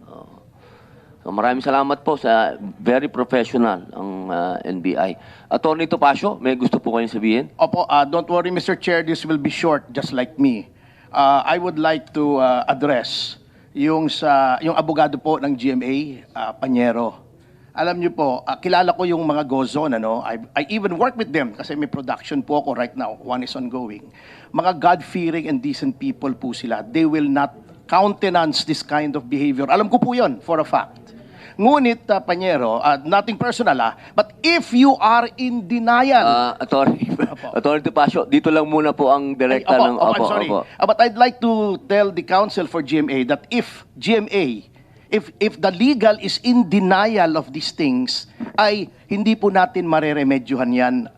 So maraming salamat po sa very professional ang NBI. Attorney Topacio, may gusto po kayong sabihin? Opo, don't worry, Mr. Chair, this will be short, just like me. I would like to address yung abogado po ng GMA, Panyero. Alam niyo po, kilala ko yung mga Gozon, ano? I even work with them kasi may production po ako right now. One is ongoing. Mga God-fearing and decent people po sila. They will not countenance this kind of behavior. Alam ko po yun, for a fact. Ngunit, Panyero, nothing personal, but if you are in denial... Attorney Topacio, dito lang muna po ang direkta ng... I'm sorry. But I'd like to tell the counsel for GMA that if GMA, if the legal is in denial of these things, ay hindi po natin mareremedyohan yan,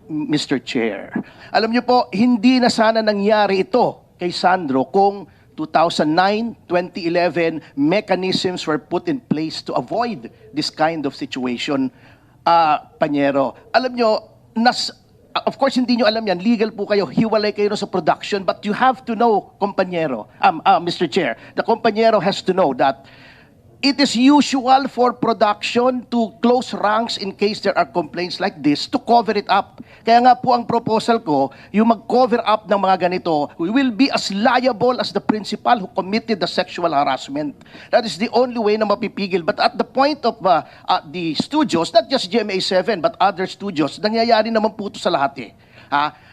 Mr. Chair. Alam niyo po, hindi na sana nangyari ito kay Sandro kung 2009, 2011, mechanisms were put in place to avoid this kind of situation, Panyero. Alam nyo, of course, hindi nyo alam yan, legal po kayo, hiwalay kayo sa production, but you have to know, Kompanyero, Mr. Chair, the Kompanyero has to know that it is usual for production to close ranks in case there are complaints like this to cover it up. Kaya nga po ang proposal ko, yung mag-cover up ng mga ganito, we will be as liable as the principal who committed the sexual harassment. That is the only way na mapipigil. But at the point of the studios, not just GMA7, but other studios, nangyayari naman po ito sa lahat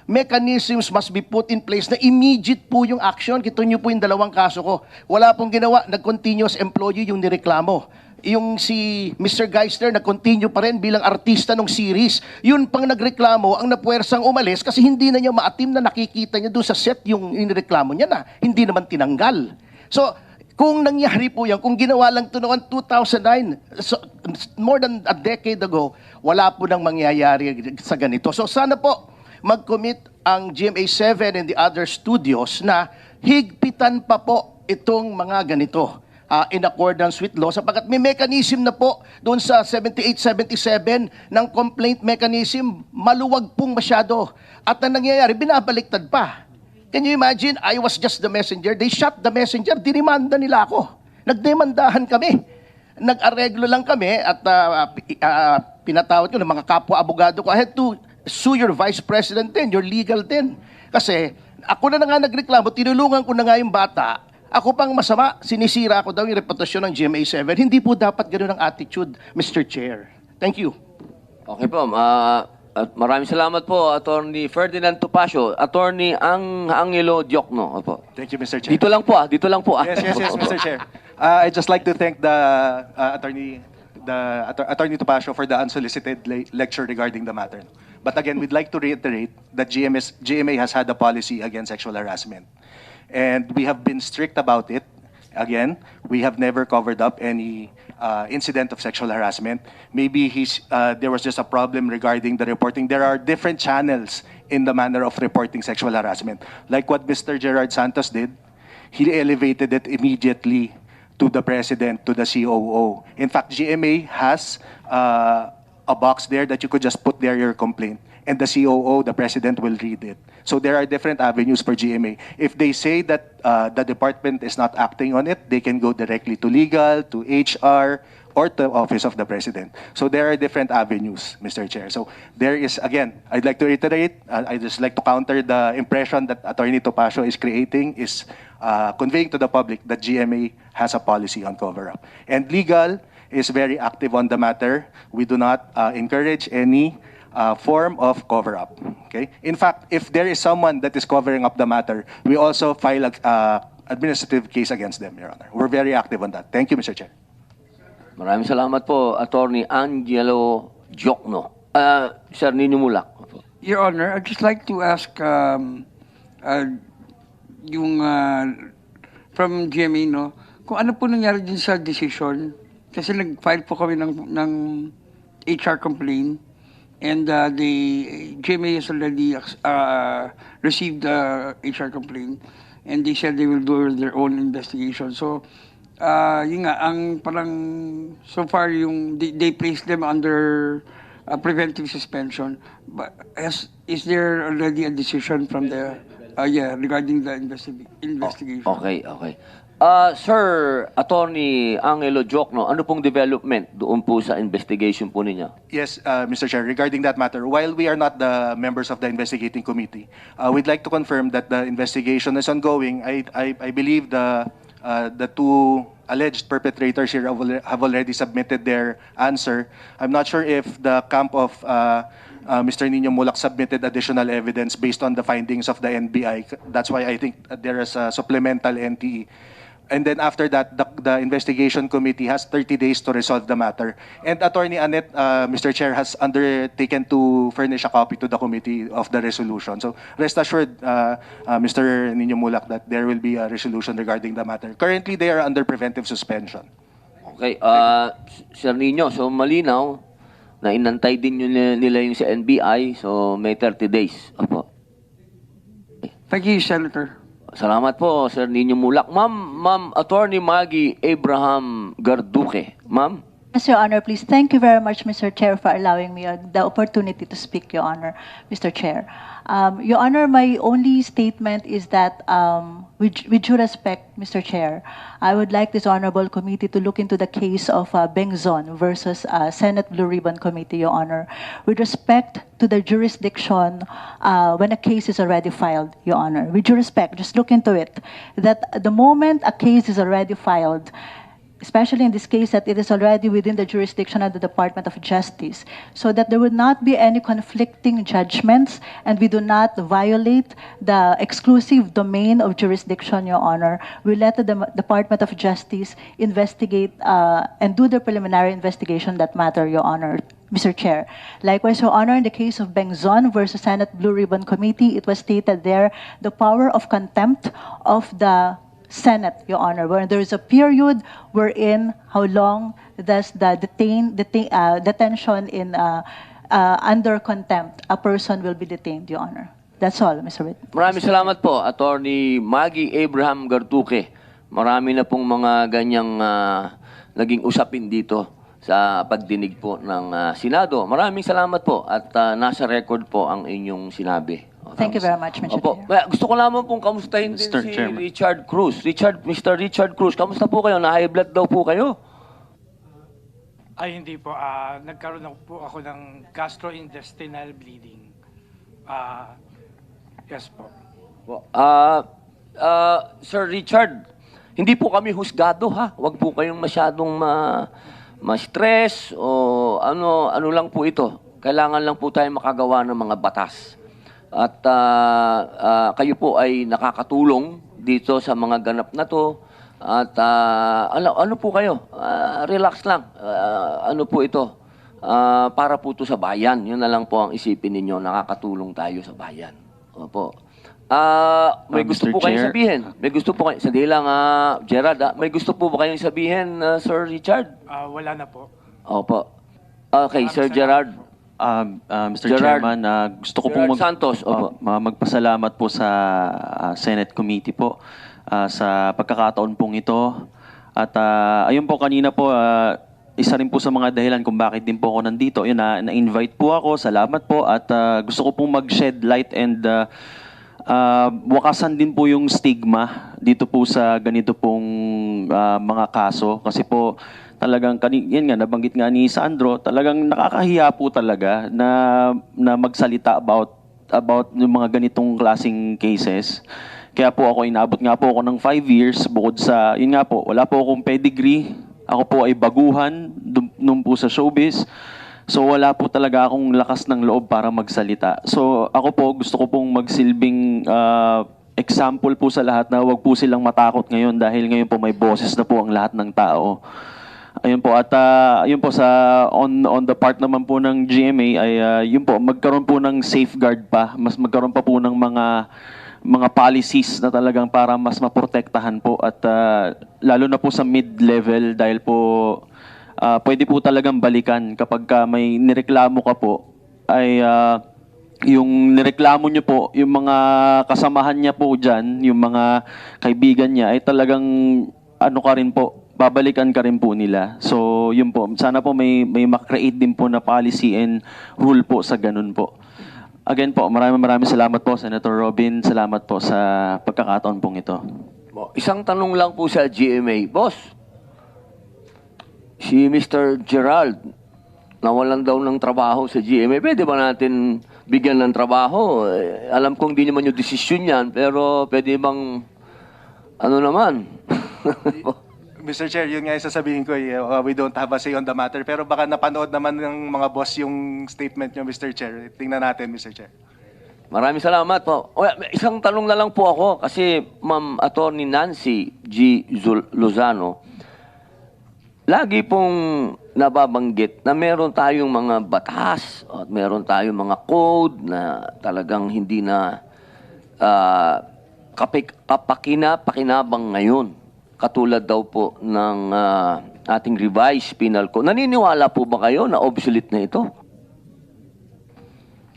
mechanisms must be put in place na immediate po yung action. Kito nyo po yung dalawang kaso ko. Wala pong ginawa, nag-continuous employee yung nireklamo. Yung si Mr. Geister, nag-continue pa rin bilang artista ng series. Yun pang nagreklamo, ang napuwersang umalis kasi hindi na niya maatim na nakikita niya doon sa set yung inireklamo niya na. Hindi naman tinanggal. So, kung nangyari po yan, kung ginawa lang ito noong 2009, so, more than a decade ago, wala po nang mangyayari sa ganito. So, sana po, mag-commit ang GMA7 and the other studios na higpitan pa po itong mga ganito in accordance with law sapagkat may mechanism na po doon sa 78-77 ng complaint mechanism, maluwag pong masyado. At ang nangyayari, binabaliktad pa. Can you imagine? I was just the messenger. They shot the messenger. Dinimanda nila ako. Nagdemandahan kami. Nag-areglo lang kami at pinatawad ko ng mga kapwa-abogado ko. I had to sue your vice president din, your legal din. Kasi ako na nga nagreklamo, tinulungan ko na nga yung bata, ako pang masama, sinisira ko daw yung reputasyon ng GMA7. Hindi po dapat ganoon ang attitude, Mr. Chair. Thank you. Okay po. Maraming salamat po, Attorney Ferdinand Topacio. Attorney Angelo Diokno. Opo. Thank you, Mr. Chair. Dito lang po. Dito lang po. Yes, Mr. Chair. I'd just like to thank the Attorney Topacio for the unsolicited lecture regarding the matter. But again, we'd like to reiterate that GMA has had a policy against sexual harassment. And we have been strict about it. Again, we have never covered up any incident of sexual harassment. Maybe there was just a problem regarding the reporting. There are different channels in the manner of reporting sexual harassment. Like what Mr. Gerard Santos did, he elevated it immediately to the president, to the COO. In fact, GMA has a box there that you could just put there your complaint. And the COO, the president, will read it. So there are different avenues for GMA. If they say that the department is not acting on it, they can go directly to legal, to HR, or to Office of the President. So there are different avenues, Mr. Chair. So there is, again, I'd like to reiterate, I'd just like to counter the impression that Attorney Topacio is creating, is conveying to the public that GMA has a policy on cover-up. And legal is very active on the matter. We do not encourage any form of cover-up. Okay? In fact, if there is someone that is covering up the matter, we also file an administrative case against them, Your Honor. We're very active on that. Thank you, Mr. Chair. Maraming salamat po, Attorney Angelo Diokno. Sir Nino Mulak. Your Honor, I'd just like to ask yung from GMA, no, kung ano po nangyari din sa decision. Kasi nag-file po kami ng HR complaint and the GMA has already received the HR complaint and they said they will do their own investigation. So, yun nga, ang parang so far yung they placed them under preventive suspension. But is there already a decision from the regarding the investigation? Okay. Sir Attorney Angelo Jokno, ano pong development doon po sa investigation po ninyo? Yes, Mr. Chair, regarding that matter, while we are not the members of the investigating committee, we'd like to confirm that the investigation is ongoing. I believe the two alleged perpetrators here have already submitted their answer. I'm not sure if the camp of Mr. Nino Mulak submitted additional evidence based on the findings of the NBI. That's why I think there is a supplemental NTE. And then after that, the investigation committee has 30 days to resolve the matter. And Attorney Annette, Mr. Chair, has undertaken to furnish a copy to the committee of the resolution. So rest assured, Mr. Nino Mulak, that there will be a resolution regarding the matter. Currently, they are under preventive suspension. Okay, Sir Nino, so malinaw na inantay din nila yung sa NBI, so may 30 days. Opo. Thank you, Senator. Salamat po, Sir Nino Mulak. Ma'am Attorney Maggie Abraham Garduque. Ma'am? Yes, Your Honor, please. Thank you very much, Mr. Chair, for allowing me the opportunity to speak, Your Honor, Mr. Chair. Your Honor, my only statement is that, with due respect, Mr. Chair, I would like this honorable committee to look into the case of Bengzon versus Senate Blue Ribbon Committee, Your Honor, with respect to the jurisdiction when a case is already filed, Your Honor. With due respect, just look into it. That the moment a case is already filed, especially in this case that it is already within the jurisdiction of the Department of Justice, so that there would not be any conflicting judgments and we do not violate the exclusive domain of jurisdiction, Your Honor. We let the Department of Justice investigate and do the preliminary investigation that matter, Your Honor. Mr. Chair. Likewise, Your Honor, in the case of Bengzon versus Senate Blue Ribbon Committee, it was stated there the power of contempt of the Senate, Your Honor, where there is a period wherein how long does the detention in under contempt a person will be detained, Your Honor. That's all, Mr. Witt. Maraming salamat po, Attorney Maggie Abraham Garduque. Marami na pong mga ganyang naging usapin dito sa pagdinig po ng Senado. Maraming salamat po at nasa record po ang inyong sinabi. Thank you very much, Mr. Opo. Chair. Gusto ko lamang pong kamustahin din Mr. si Chairman. Richard Cruz. Mr. Richard Cruz, kamusta po kayo? Na-high blood daw po kayo? Ay, hindi po. Nagkaroon na po ako ng gastrointestinal bleeding. Yes po. Sir Richard, hindi po kami husgado ha. Huwag po kayong masyadong ma-stress o ano lang po ito. Kailangan lang po tayo makagawa ng mga batas. At kayo po ay nakakatulong dito sa mga ganap na to. At ano po kayo? Relax lang. Ano po ito? Para po ito sa bayan. Yun na lang po ang isipin ninyo. Nakakatulong tayo sa bayan. Opo. May gusto Mr. po kayong Chair. sabihin? May gusto po kayo? Sandali lang, Gerard. May gusto po ba kayong sabihin, Sir Richard? Wala na po. Opo. Okay, Sir Gerard. Mr. Gerard- Chairman, gusto ko Gerard pong Santos, opo. magpasalamat po sa Senate Committee po sa pagkakataon pong ito. At ayun po kanina po, isa rin po sa mga dahilan kung bakit din po ako nandito. Yun, na-invite po ako, salamat po. At gusto ko pong mag-shed light and wakasan din po yung stigma dito po sa ganito pong mga kaso. Kasi po, talagang, yan nga, nabanggit nga ni Sandro, talagang nakakahiya po talaga na magsalita about yung mga ganitong klaseng cases. Kaya po ako, inabot nga po ako ng 5 years, bukod sa, yun nga po, wala po akong pedigree, ako po ay baguhan, nung po sa showbiz. So wala po talaga akong lakas ng loob para magsalita. So ako po, gusto ko pong magsilbing example po sa lahat na huwag po silang matakot ngayon dahil ngayon po may boses na po ang lahat ng tao. Ayun po, at yun po sa on the part naman po ng GMA ay yun po, magkaroon po ng safeguard pa, mas magkaroon pa po ng mga policies na talagang para mas maprotektahan po at lalo na po sa mid-level dahil po pwede po talagang balikan kapag may nireklamo ka po ay yung nireklamo niyo po, yung mga kasamahan niya po dyan, yung mga kaibigan niya ay talagang ano ka rin po, babalikan ka rin po nila. So yun po, sana po may makreate din po na policy and rule po sa ganun po. Again po, maraming salamat po, Senator Robin. Salamat po sa pagkakataon pong ito. Isang tanong lang po sa GMA. Boss, si Mr. Gerald, nawalan daw ng trabaho sa GMA. Pwede ba natin bigyan ng trabaho? Alam kong di naman yung desisyon yan, pero pwede bang, ano naman? Mr. Chair, yun nga yung sasabihin ko, we don't have a say on the matter. Pero baka napanood naman ng mga boss yung statement nyo, Mr. Chair. Tingnan natin, Mr. Chair. Maraming salamat po. Isang tanong na lang po ako, kasi Ma'am Attorney Nancy G. Lozano, lagi pong nababanggit na meron tayong mga batas at meron tayong mga code na talagang hindi na pakinabang ngayon. Katulad daw po ng ating revised penal code. Naniniwala po ba kayo na obsolete na ito?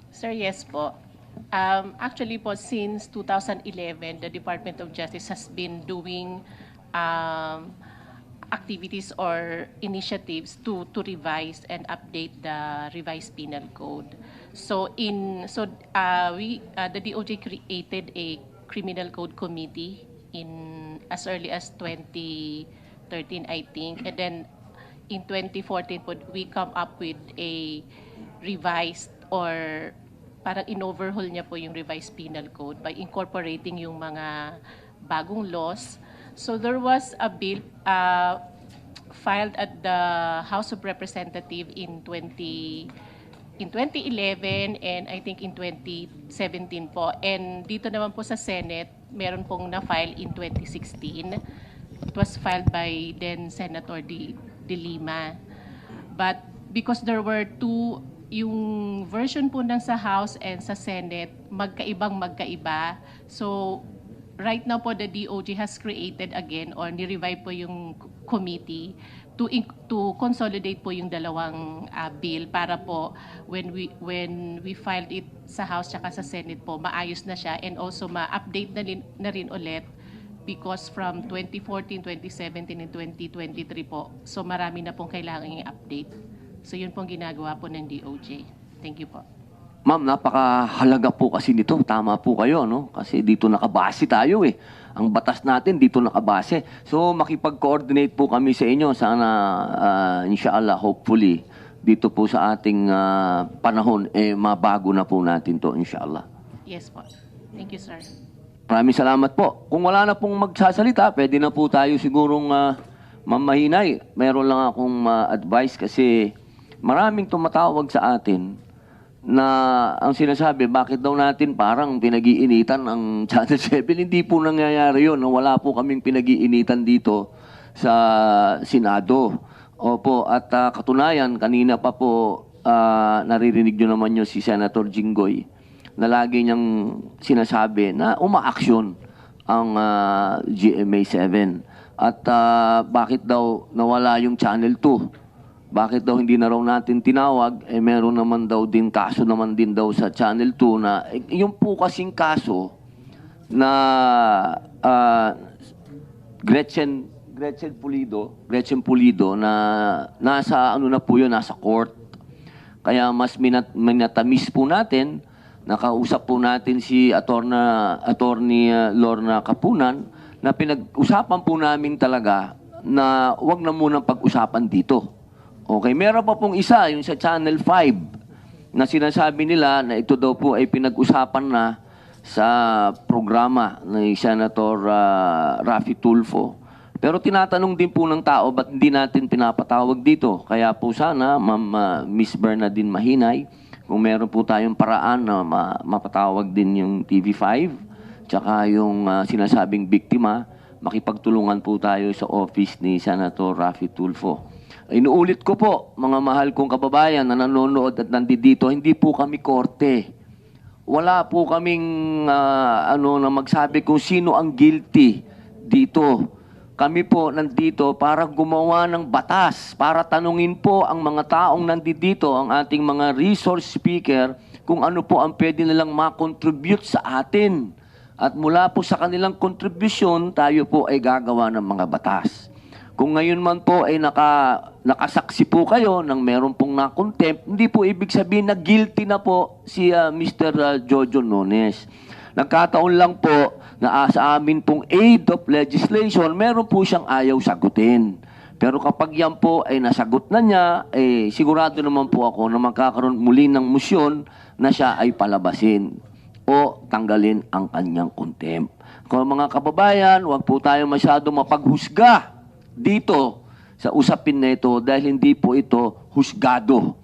Sir, yes po. Actually po, since 2011, the Department of Justice has been doing activities or initiatives to revise and update the revised penal code. So the DOJ created a criminal code committee as early as 2013, I think, and then in 2014 po, we come up with a revised or parang in-overhaul niya po yung revised penal code by incorporating yung mga bagong laws. So there was a bill filed at the House of Representatives in 2011 and I think in 2017 po. And dito naman po sa Senate, meron pong na-file in 2016. It was filed by then Senator De Lima. But because there were yung version po ng sa House and sa Senate, magkaiba. So right now po, the DOJ has created again or ni-revive po yung committee to consolidate po yung dalawang bill para po when we filed it sa House tsaka sa Senate po, maayos na siya and also ma-update na rin ulit because from 2014, 2017, and 2023 po, so marami na pong kailangan i-update. So yun pong ginagawa po ng DOJ. Thank you po. Ma'am, napakahalaga po kasi nito. Tama po kayo, no? Kasi dito nakabase tayo eh. Ang batas natin dito nakabase. So makipag-coordinate po kami sa inyo. Sana, inshallah, hopefully, dito po sa ating panahon, mabago na po natin to, inshallah. Yes po. Thank you, sir. Maraming salamat po. Kung wala na pong magsasalita, pwede na po tayo sigurong mamahinay. Meron lang akong advice kasi maraming tumatawag sa atin na ang sinasabi, bakit daw natin parang pinag-iinitan ang Channel 7? Hindi po nangyayari yun. Wala po kaming pinag-iinitan dito sa Senado. Opo, at katunayan, kanina pa po naririnig nyo naman nyo si Senator Jinggoy na lagi niyang sinasabi na umaaksyon ang GMA7. At bakit daw nawala yung Channel 2? Bakit daw hindi na raw natin tinawag? Meron naman daw din kaso naman din daw sa Channel 2 na yung po kasing kaso na Gretchen Pulido na nasa ano na po yun, nasa court. Kaya mas minatamis po natin, nakausap po natin si Attorney Lorna Kapunan na pinag-usapan po namin talaga na wag na munang pag-usapan dito. Okay, meron pa pong isa, yung sa Channel 5, na sinasabi nila na ito daw po ay pinag-usapan na sa programa ni Senator Raffy Tulfo. Pero tinatanong din po ng tao, ba't hindi natin pinapatawag dito? Kaya po sana, Ma'am Miss Bernadine Mahinay, kung meron po tayong paraan na mapatawag din yung TV5, tsaka yung sinasabing biktima, makipagtulungan po tayo sa office ni Senator Raffy Tulfo. Inuulit ko po, mga mahal kong kababayan na nanonood at nandito, hindi po kami korte. Wala po kaming na magsabi kung sino ang guilty dito. Kami po nandito para gumawa ng batas, para tanungin po ang mga taong nandito, ang ating mga resource speaker, kung ano po ang pwede nilang makontribute sa atin. At mula po sa kanilang kontribusyon, tayo po ay gagawa ng mga batas. Kung ngayon man po ay nakasaksi po kayo ng meron pong na-contempt, hindi po ibig sabihin na guilty na po si Mr. Jojo Nones. Nagkataon lang po na sa amin pong aid of legislation, meron po siyang ayaw sagutin. Pero kapag yan po ay nasagot na niya, sigurado naman po ako na magkakaroon muli ng musyon na siya ay palabasin o tanggalin ang kanyang contempt. Kung mga kababayan, huwag po tayo masyado mapaghusga dito sa usapin na ito dahil hindi po ito husgado.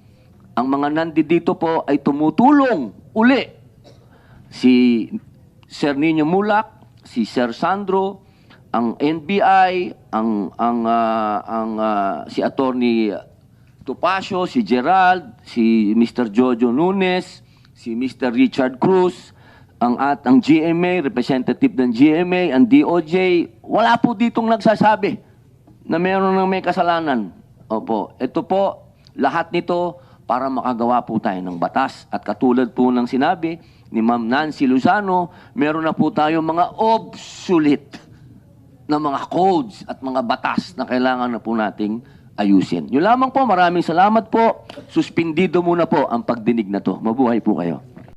Ang mga nandito po ay tumutulong uli. Si Sir Nino Mulak, si Sir Sandro, ang NBI, si Attorney Topacio, si Gerald, si Mr. Jojo Nunes, si Mr. Richard Cruz, ang GMA, representative ng GMA, ang DOJ, wala po ditong nagsasabi na meron ng may kasalanan. Opo, ito po, lahat nito para makagawa po tayo ng batas. At katulad po ng sinabi ni Ma'am Nancy Luzano, meron na po tayo mga obsolete na mga codes at mga batas na kailangan na po nating ayusin. Yun lamang po, maraming salamat po. Suspindido muna po ang pagdinig na to. Mabuhay po kayo.